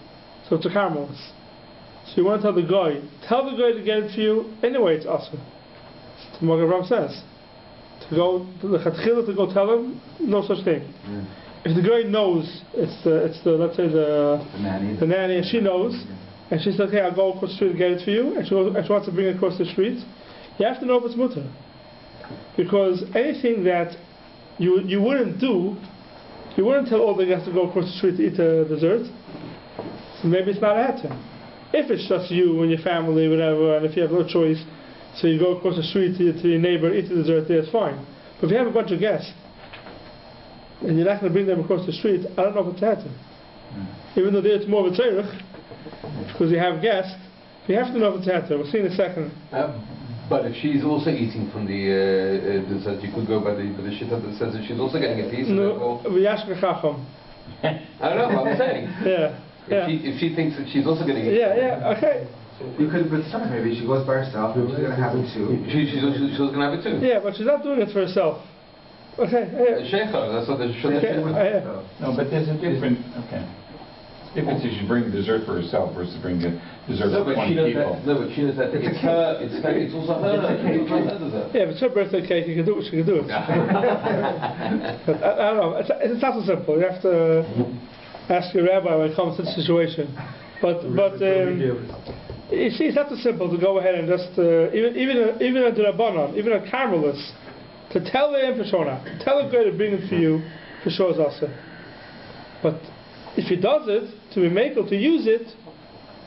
so it's a caramelis. So you want to tell the guy to get it for you. Anyway, it's awesome. The Magen Avraham says to go to go tell him no such thing. Yeah. If the guy knows it's the let's say the nanny and she knows, and she says, okay, I'll go across the street and get it for you, and she wants to bring it across the street, you have to know if it's mutter, because anything that you wouldn't do, you wouldn't tell all the guests to go across the street to eat the dessert. So maybe it's not a heter. If it's just you and your family, whatever, and if you have no choice, so you go across the street to your neighbor, eat the dessert there, it's fine. But if you have a bunch of guests, and you're not going to bring them across the street, I don't know if it's a heter. Even though there it's more of a tzorich, because you have guests, you have to know if it's a heter. We'll see in a second. But if she's also eating from the dessert, you could go by the shita that says that she's also getting a piece. No, I don't know what I'm saying. Yeah. If she thinks that she's also getting it. Yeah, okay. You could, but sometimes maybe she goes by herself, she's going to have it too. She's going to have it too. Yeah, but she's not doing it for herself. Okay. Sheikha, that's what the No, but there's a different. Okay. Difference is she bring dessert for herself versus bring the dessert for 20 people. No, but she knows that it's her. It's also her. Yeah, if it's her birthday cake, you can do it. She can do it. But I don't know. It's not so simple. You have to ask your rabbi when it comes to the situation. But you see, it's not so simple to go ahead and just even a drabanan, even a carmelis, to tell the infashona, tell a guy to bring it for you, for sure is also. But if he does it to be makel to use it,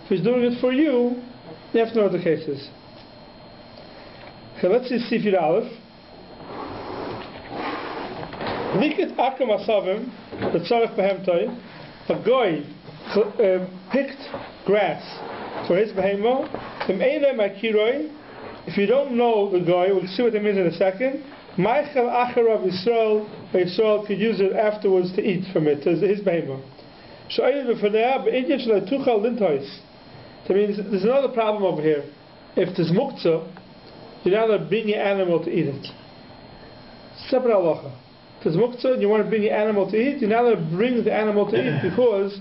if he's doing it for you, you have to know what the case is. Okay, let's see Sifir Aleph. Liket akam asavim the tzarech behemtoi, a guy picked grass for his behemo. If you don't know the guy, we'll see what it means in a second. Michel Harav Yisrael could use it afterwards to eat from it, as his behemo. That means there's another problem over here. If there's muktzah, you're not allowed to bring your animal to eat it. Separate halacha. If there's muktzah and you want to bring your animal to eat, you're not allowed to bring the animal to eat because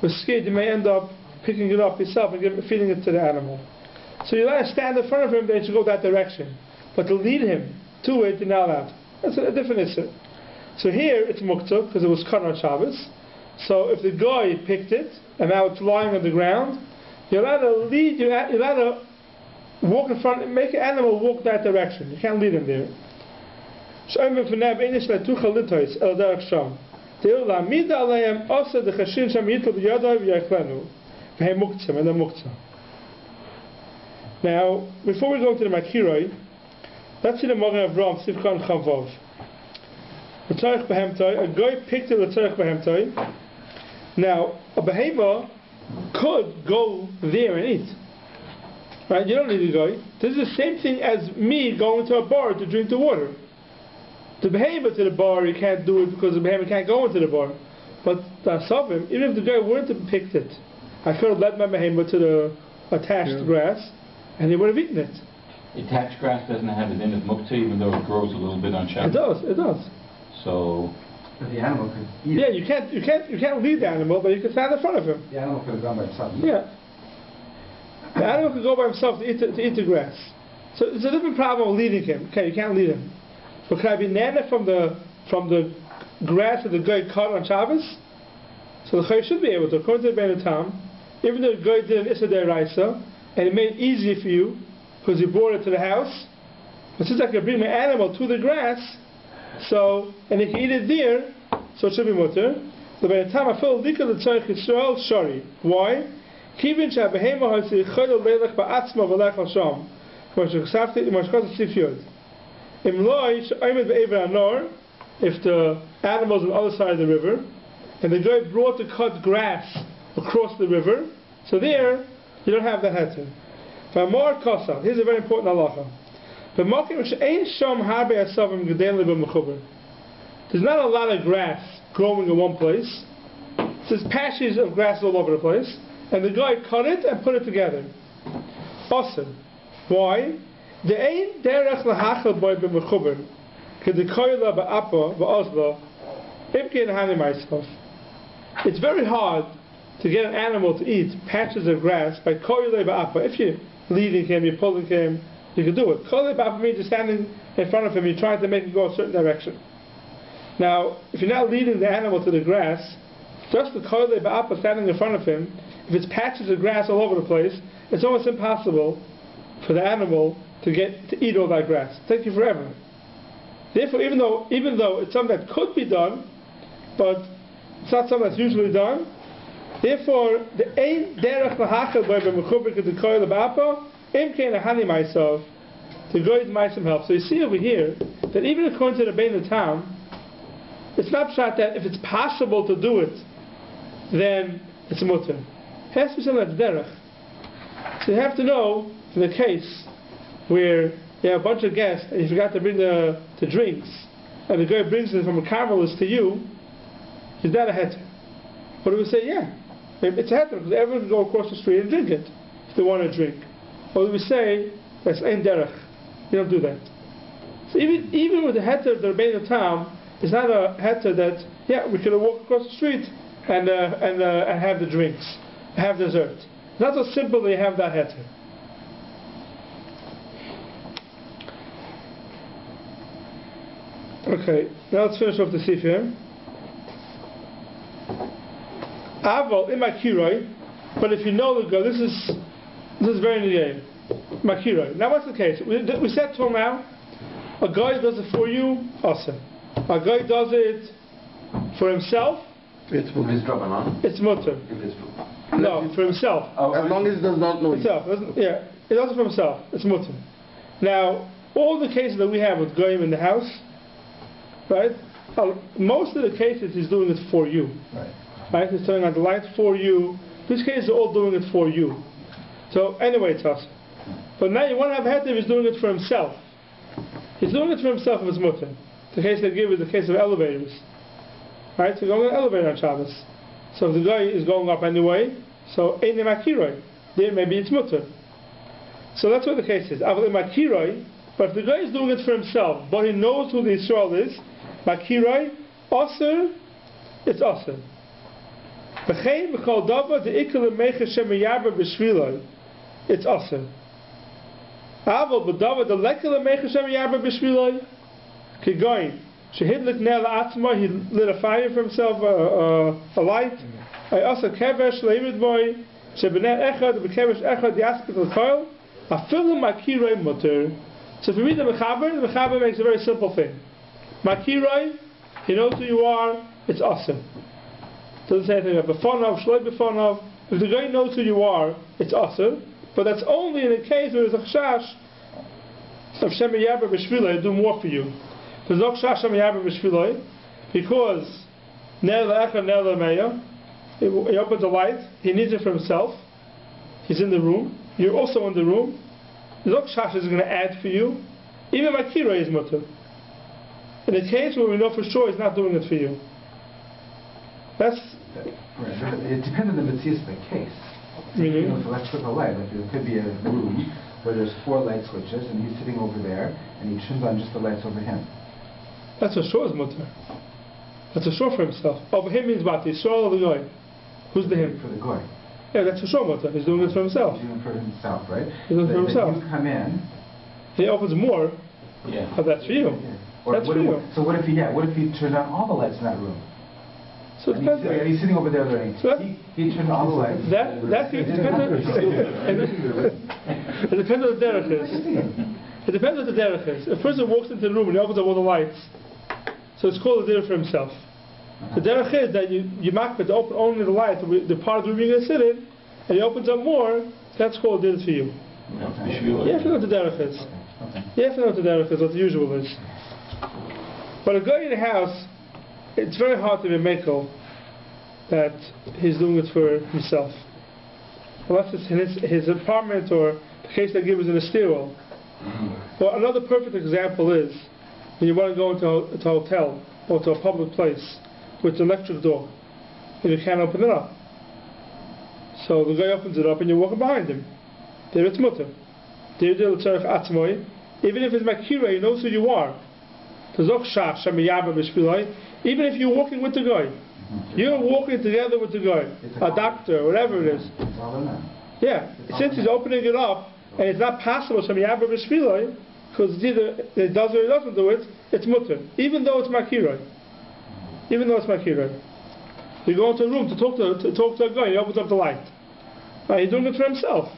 we're scared you may end up picking it up yourself and feeding it to the animal. So you're allowed to stand in front of him, then you should go that direction. But to lead him to it, you're not allowed. That's a different issue. So here it's muktzah because it was cut on Shabbos. So if the guy picked it and now it's lying on the ground, you're allowed to lead. You're allowed to walk in front, make an animal walk that direction. You can't lead him there. Now, before we go to the Makiroi, let's see the Magen Avraham Sivkan Chavav. A guy picked it with Tzarech Behemtoi. Now, a behema could go there and eat. Right? You don't need a guy. This is the same thing as me going to a bar to drink the water. The behema to the bar, you can't do it because the behema can't go into the bar. But the Asavim, even if the guy wouldn't have picked it, I could have led my behema to the attached grass and he would have eaten it. Attached grass doesn't have a din of muktzah, even though it grows a little bit on Shabbos. It does. So. But the animal could eat it. You can't lead the animal, but you can stand in front of him. The animal could have gone by himself. Yeah. The animal could go by himself to eat the grass. So it's a different problem of leading him. Okay, you can't lead him. But can I be nana from the grass that the guy cut on Shabbos? So the Chay should be able to, according to the Bein Tam, even though the guy did an Issa D'Oraisa, and it made it easier for you, because you brought it to the house, but since I can bring my animal to the grass, so, and he can eat it there, so it should be mutter. The Bein Tam, I feel Lika the Tzarech Yisrael Shari. Why? Kivin Shabehema Hasi Chodo Leilach Ba'atzma V'lech Hasham. If the animal's on the other side of the river, and the guy brought the cut grass across the river, so there you don't have that heter. Here's a very important halacha. There's not a lot of grass growing in one place. There's patches of grass all over the place, and the guy cut it and put it together. Awesome. Why? It's very hard to get an animal to eat patches of grass by koyle ba'apa. If you're leading him, you're pulling him, you can do it. Koyle ba'apa means you're standing in front of him, you're trying to make him go a certain direction. Now, if you're not leading the animal to the grass, just the koyle ba'apa standing in front of him, if it's patches of grass all over the place, it's almost impossible for the animal to eat all that grass. It'll take you forever. Therefore, even though it's something that could be done, but it's not something that's usually done, therefore, the ein derech lahachal by b'mechubrik the koyle ba'apa im kein ahani myself to go eat myself help. So you see over here that even according to the Bein Tam, it's not shot that if it's possible to do it, then it's mutter. It has to be something that's derech. So you have to know, in the case where you have a bunch of guests and you forgot to bring the drinks, and the guy brings it from a carmelist to you, is that a heter? But we would say, yeah, it's a heter, because everyone can go across the street and drink it, if they want to drink. Or we would say, that's ein derech. You don't do that. So even with the heter of the Bein Tam, it's not a heter that, yeah, we could walk across the street and have the drinks, have dessert. It's not so simple that you have that heter. Okay, now let's finish off the Sifir. Aval in Makiroi, but if you know the girl, this is very in the game. Makiroi. Now what's the case? We said till now, a guy does it for you, awesome. A guy does it for himself, it's mutter. No, for himself. As long as he does not know himself. Yeah, he does it for himself, it's mutter. Now, all the cases that we have with goyim in the house, right? Most of the cases he's doing it for you. Right? He's turning on the light for you. These cases are all doing it for you. So anyway, it's us. But now you want to have heter, he's doing it for himself. He's doing it for himself with his mutter. The case they give is the case of elevators. Right? So you're going on an elevator on Shabbos. So if the guy is going up anyway, so Einim Akiroi, there maybe it's mutter. So that's what the case is. Avalim Akiroi, but if the guy is doing it for himself, but he knows who the Yisrael is, Makiroi, Aser, it's Aser. V'chein v'chol dava de'ikal mecha shemiyarba b'shviloi, it's Aser. Aval b'dava de'lekal mecha shemiyarba b'shviloi, kigoyin, shehidlik ner la'atzma, he lit a fire for himself, a light, Aser kevesh leirid boy, shebener echad, b'kevesh echad yaspik l'koil, afilu makiroi mutter. So if you read the Mechaber makes a very simple thing. Makiroi, he knows who you are, it's awesome. Doesn't say anything about befonov, shloi befonov. If the guy knows who you are, it's awesome. But that's only in a case where there's a chashash of Shemi Yabba B'Shviloi, do more for you. There's no chashash Shemi Yabba B'Shviloi, because Ner Le'echa Ner Le'meya, he opens a light, he needs it for himself, he's in the room, you're also in the room, there's no chashash is going to add for you. Even Makiroi is mutter. In a case where we know for sure he's not doing it for you. That's... It depends on the mitzvah of the case. Meaning? So let's put a light. Like there could be a room where there's 4 light switches and he's sitting over there and he turns on just the lights over him. That's for sure is mutter. That's for sure for himself. Over him means what? The Yisrael or the guy? Who's the him? For the guy. Yeah, that's for sure mutter. He's doing it for himself. He's doing it for himself, right? He's doing it for himself. You come in. He opens more. Yeah. But that's for you. Yeah. Or That's for you. So what if he turned on all the lights in that room? So it depends. He's sitting over there learning. So he turned on all the lights. It depends on the derech is. It depends on the derech is. A person walks into the room and he opens up all the lights. So it's called a derech for himself. The derech is that you mark it to open only the light, the part of the room you're going to sit in, and he opens up more, that's called a derech for you. You have to know what the derech is. You have to know what the derech is, what the usual is. But a guy in the house, it's very hard to be Michel that he's doing it for himself. Unless it's in his apartment or the case they give is in a stairwell. Well, another perfect example is when you want to go into a hotel or to a public place with an electric door and you can't open it up. So the guy opens it up and you're walking behind him. There it's mutter. Even if it's makira, he knows who you are. Even if you're walking with the guy, you're walking together with the guy, a doctor, whatever it is. Yeah, since he's opening it up and it's not possible, because either it does or it doesn't do it, it's mutter. Even though it's makira. Even though it's makira. You go into a room to talk to a guy, he opens up the light. Now he's doing it for himself.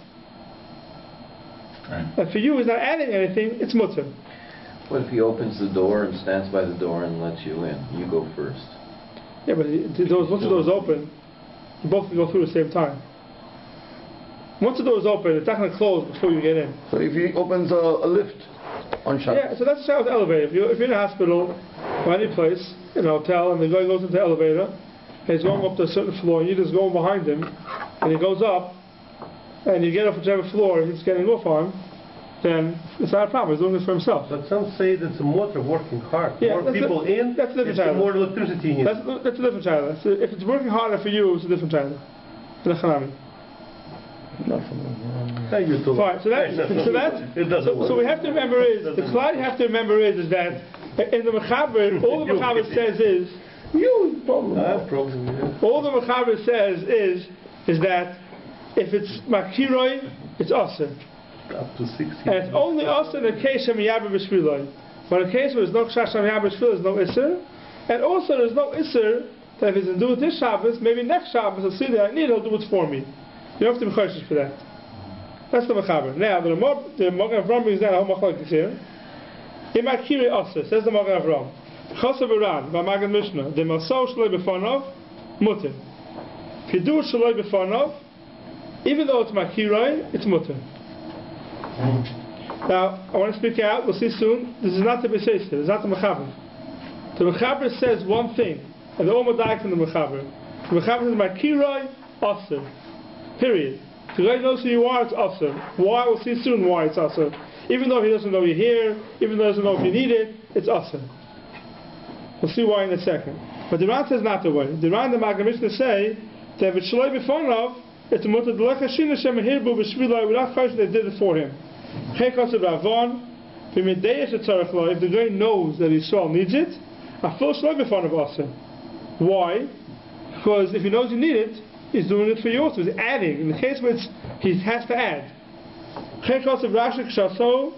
Right. And for you, he's not adding anything, it's mutter. What if he opens the door and stands by the door and lets you in? You go first. Yeah, but once the door is open, you both can go through at the same time. Once the door is open, it's not going to close before you get in. So if he opens a lift on Shabbos. Yeah, so that's the Shabbos elevator. If you're in a hospital or any place, in a hotel, and the guy goes into the elevator, and he's going up to a certain floor, and you just go behind him, and he goes up, and you get off whichever floor he's getting off on, then it's not a problem. He's doing it for himself. But some say that the motor working hard. Yeah, more people that's a different child. More electricity in it. That's a different child. If it's working harder for you, it's a different child. Fine. So we have to remember the cloud you have to remember is that in the Mechaber, all the Mechaber says is all the Mechaber says is that if it's makiroi, it's awesome. Up to 60. And it's only awesome in a case of miyaber b'shviloi. But in a case where there's no kshash miyaber b'shviloi, there's no isser. And also there's no isser that if he doesn't do it this Shabbos, maybe next Shabbos he'll see that I need, he'll do it for me. You don't have to be choshesh for that. That's the Mechaber. Now the Magen Avraham brings down a whole machlokes here. In makiroi also says the Magen Avraham. Chosav Iran, Magen Mishnah, the Masol Shaloi B'Fanov, Mutter. If you do it Shaloi B'Fanov, even though it's makiroi, it's mutter. Now, I want to speak out, we'll see soon, this is not the Beseisir, it's not the Mechaber. The Mechaber says one thing, and the Omer died from the Mechaber. The Mechaber says, Makiroi, Aser. Period. If the guy knows who you are, it's Aser. Why? We'll see soon why it's Aser. Even though he doesn't know you're here, even though he doesn't know if you need it, it's Aser. We'll see why in a second. But the Ran says not the way. The Ran and the Magen Mishnah say that if it's Shaloi B'Fonav, it's a mutter d'lech Hashina Shem Hirbu B'Shvilai without question they did it for him. Chekos of Ravon, if the guy knows that Yisrael needs it, a full Shaloi B'Fonav Aser. Why? Because if he knows you need it, he's doing it for you also. He's adding. In the case where he has to add. Chekos of Rashi Kshaso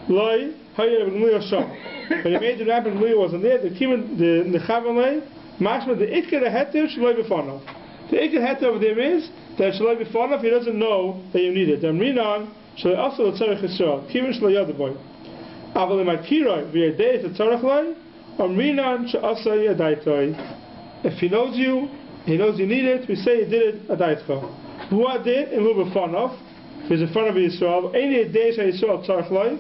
Loi Hayir B'Gmli Shom. When he made the ramp and Gmli wasn't there, the Nechavan Mashma the Iker Heter Shaloi B'Fonav. The Iker Heter over there is that Shaloi B'Fonav he doesn't know that you need it. Amrinan Shaloi also L'Tzarech Yisrael. Kivin Shaloi Yadaboy. Aval L'Makiroi V'Yadei L'Tzarech Loi Amrinan Sh'Asa Yadaitoi. If he knows you, he knows you need it, we say he did it Adaitcho. Who did in Lu B'Fonav, he's in front of Yisrael, Eini Yadei Sh'Yisrael Tzarech Loi.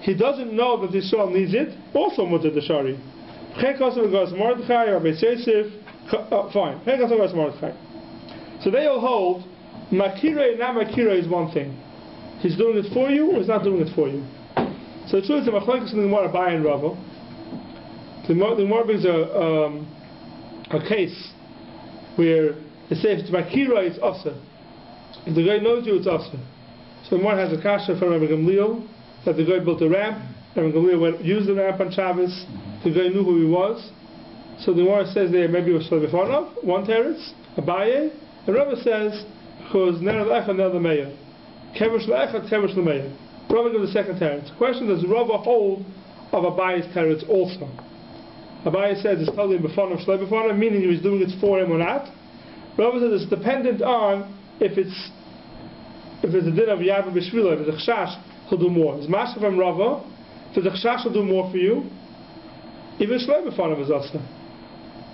He doesn't know that Yisrael needs it, also mutter the Shari. Fine. So they all hold, Makiroi and not Makiroi is one thing. He's doing it for you, or he's not doing it for you. So the truth is, the Machlokes in the Gemara Rabbi and Rava. The Gemara brings a case where it says Makiroi is Asa. If the guy knows you, it's Asa. So the Gemara has a kasha from Rabbi Gamliel, that the guy built a ramp, and Gamliel used the ramp on Shabbos, the guy knew who he was. So the Gemara says there, maybe it was Shaloi B'Fonav, one teretz, Abaye, and Rabbi says, because Ner L'Echad Ner L'Meir. Kevesh L'Echad, Kevesh L'Meir. Rabbi gives the second teretz. The question is, does Rabbi hold of Abaye's teretz also? Abaye says it's totally B'Fonav, Shaloi B'Fonav, meaning he was doing it for him or not. Rabbi says it's dependent on if it's a din of Yavah B'Shvila, if it's a Chashash, he'll do more. It's Masha from Rava, if it's a Chashash, he'll do more for you. Even Shaloi B'Fonav is also.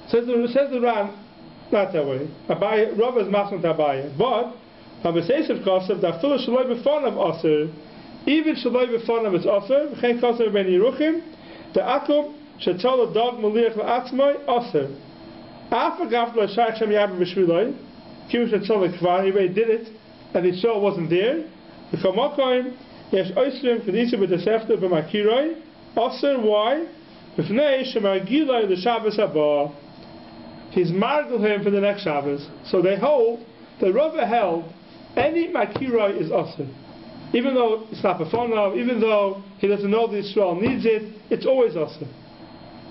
Says the Ran, not that way. Rava is Masha to Abaye. But, Rabbi Seisef Kosev, that full of Shaloi B'Fonav Aser, even Shaloi B'Fonav is Aser, V'chein Kosev Ben Yeruchim, the Akum, Shetol Dog Maliach L'Atzmai, Aser. After Gaf L'Shach Shem Yabba B'Shviloi, Kim Shetol L'Kvar, he already did it, and the show wasn't there. The Kamokoim, Yesh Oisrim, Kedisha B'Tesefta B'Makiroi, Aser, why? B'Fnei Shemagiloi L'Shabbos Haba. He's margul him for the next Shabbos. So they hold, the Rava held, any Makiroi is Aser. Even though it's not B'Fonav, even though he doesn't know that Israel needs it, it's always Aser.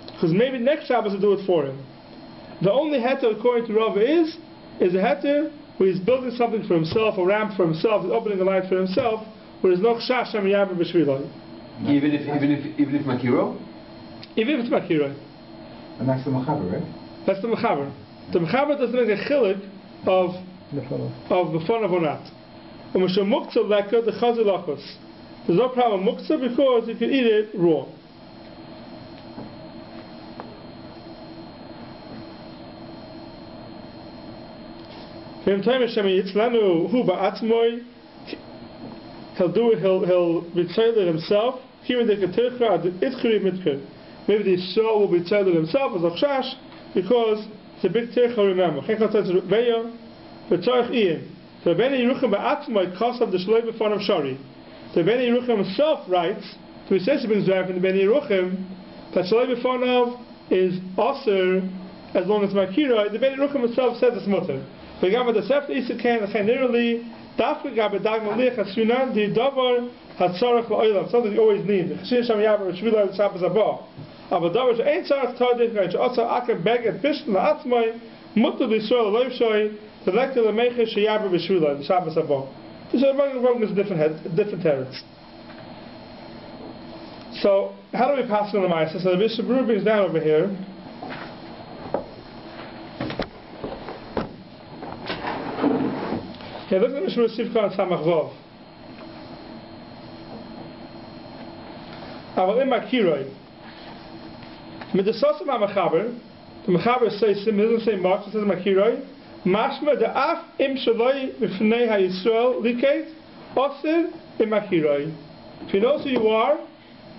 Because maybe next Shabbos will do it for him. The only heter according to Rava is a heter where he's building something for himself, a ramp for himself, he's opening a light for himself, where there's no Chash Shem Yabba B'Shviloi. Even if Makiro? Even if it's Makiroi. And that's the Mechaber, right? That's the Mechaber. The Mechaber doesn't make a chilik of B'Fonav or not. There's no problem muktzah because you can eat it raw. He'll be tzayler himself. Maybe the Yisrael will be tzayler himself as a chash because it's a big tircha. Remember, the Bnei Yeruchim ba'atzmai kasav the Shaloi B'Fonav Shari. The Bnei Yeruchim himself writes to his sister brings down from the Bnei Yeruchim that Shaloi B'Fonav is aser as long as Makira. The Bnei Yeruchim himself says it's mutter. The Gabba the Sefta Isakan the Chanerli Dafka Gabba Dag Malich Hasunan the Davar Hatzarach La'olam something you always need. The Chashin Sham Yavar Shvila Shabbos Haba. Aber Davar Ein Tzarach Tadich Gaish Asa Akem Beg and Fish La'atzmai Mutter B'Yisrael Loiv Shoi the Lekta L'Meiche Sheyaber B'Shvila Shabbos Haba. So the Rogan is different teretz. So how do we pass on the Ma'aseh? So the Bishop Baruch brings down over here. Okay, look at the Mishmur Sivka and Samach Vov. Aval im Makiroi. Mit the Sosim HaMachaber, the Machaber says, he doesn't say much, it says Makiroi, Mashma de Af im Shaloi B'Fnei HaYisrael Liket, Osir im Makiroi. If he knows who you are,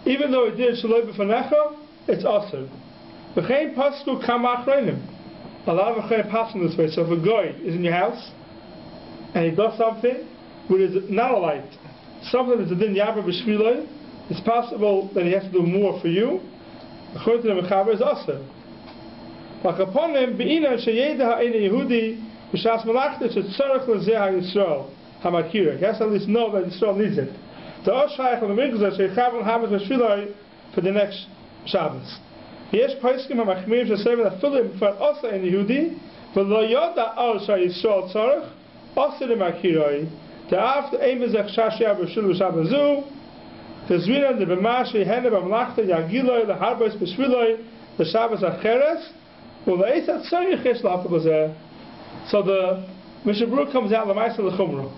even though he did Shaloi B'Fnecha, it's Osir. V'chein pasku kama achronim. A lot of achronim pass in this way. So if a guy is in your house and he does something which is not a light, something that's a din yabra b'shviloi, it's possible that he has to do more for you. According to the Mechaber, is also. Like upon him, be'inan sheyeda ha'ena Yehudi b'shas malachta shetzorach l'zeh ha'Yisrael ha'makira. He has to at least know that Yisrael needs it. The Oshayach of the Mitzvah shechav l'hamet b'shviloi for the next Shabbos. Yesh paiskim ha'machmirim sheseven afilim for also in Yehudi v'lo yoda al sha'Yisrael tzorach also the makiroi. The after ein b'zech shashia b'shul b'shabbazu Tezvinan the b'mashi hene b'mlachta yagiloi l'harbos b'shviloi the Shabbos acheres u'le'esat tzorich yesh l'afel b'zeh. So the Mishabru comes out l'maisa l'chumra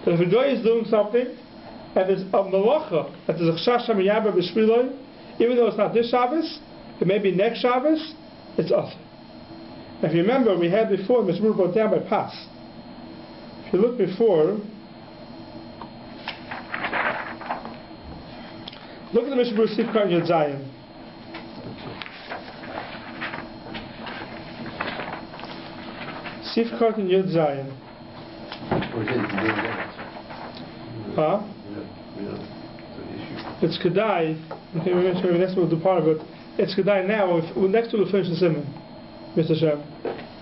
that if a guy is doing something and there's a malacha that there's a chashash ha'miyabra b'shviloi, even though it's not this Shabbos, it may be next Shabbos, it's awesome. If you remember, we had before Mishabru brought down by Pas. If you look before, look at the Mishabru Sifkar Yud Zayin. Sifkar Yud Zayin. Huh? It's Kedai. Okay, maybe next we'll do part of it. It's Kedai now. Next we'll finish the Simon, Mr. Shem.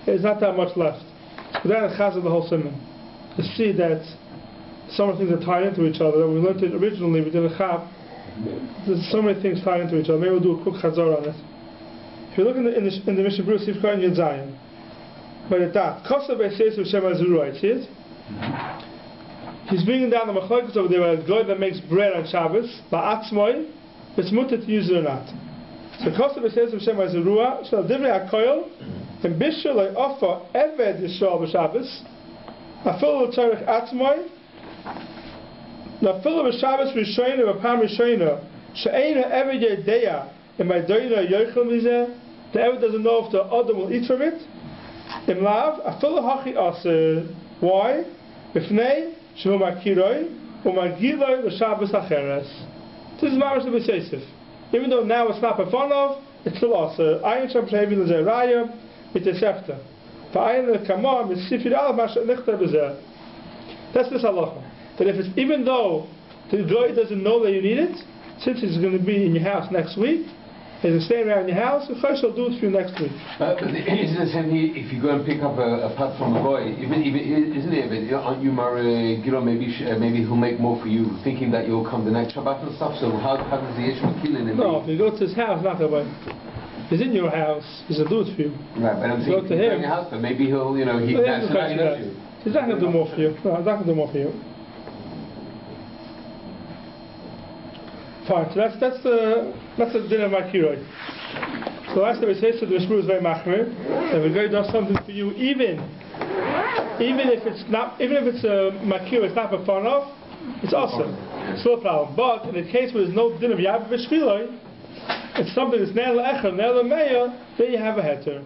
There's not that much left. It's Kedai that chazes the whole Simon. To see that some of the things are tied into each other. We learned it originally, we did a chab. There's so many things tied into each other. Maybe we'll do a quick chazor on it. If you look in the Mishabru Sifkar Yud Zayin, by the dot, Kosa Beises of Shem Azurah, see it? He's bringing down the machlokes over there, a guy that makes bread on Shabbos, ba'atzmoi, it's mutter to use it or not. So Kosa Beises of Shem Azurah, shall divrei hakoil, and bishul offer eved Yisrael b'Shabbos, afilu l'tzarech atzmoi, Nafilu b'Shabbos Rishayna b'Pam Rishayna she'eina every day in my doina Yechiel mizeh. The Eved doesn't know if the Adam will eat from it. Imlav afilu hachi aser. Why? B'fnei shehu makiroi u'magiloi l'Shabbos acheres. This is mamash l'b'seisif. Even though now it's not b'fanov, it's still aser. Ayin sham shehevi l'zeh raya mitesefta. V'ayin l'kamah misifir alav masha lichter b'zeh. That's this halacha. That if it's, even though the guy doesn't know that you need it, since he's going to be in your house next week, he's staying around your house, the Chosh will do it for you next week. But isn't the same if you go and pick up a pot from a guy, even isn't it? Aren't you maybe he'll make more for you, thinking that you'll come the next Shabbat and stuff. So how does the Yechiel kill in? No, if you go to his house, not that way. He's in your house, he's going to do it for you. Right, but I'm thinking to him. Your house, but maybe he'll he knows you. He's not going to do more for you. No, he's not going to do more for you. Fine, so that's the din of Makiroi. So last time we say so the Spiro is very machmir. If a guy does something for you, even if it's a Makiroi, it's not a fun of, it's awesome. It's no problem. But in the case where there's no din of Yabba B'Shviloi, it's something that's Nel Echad, Nel Meya, then you have a heter.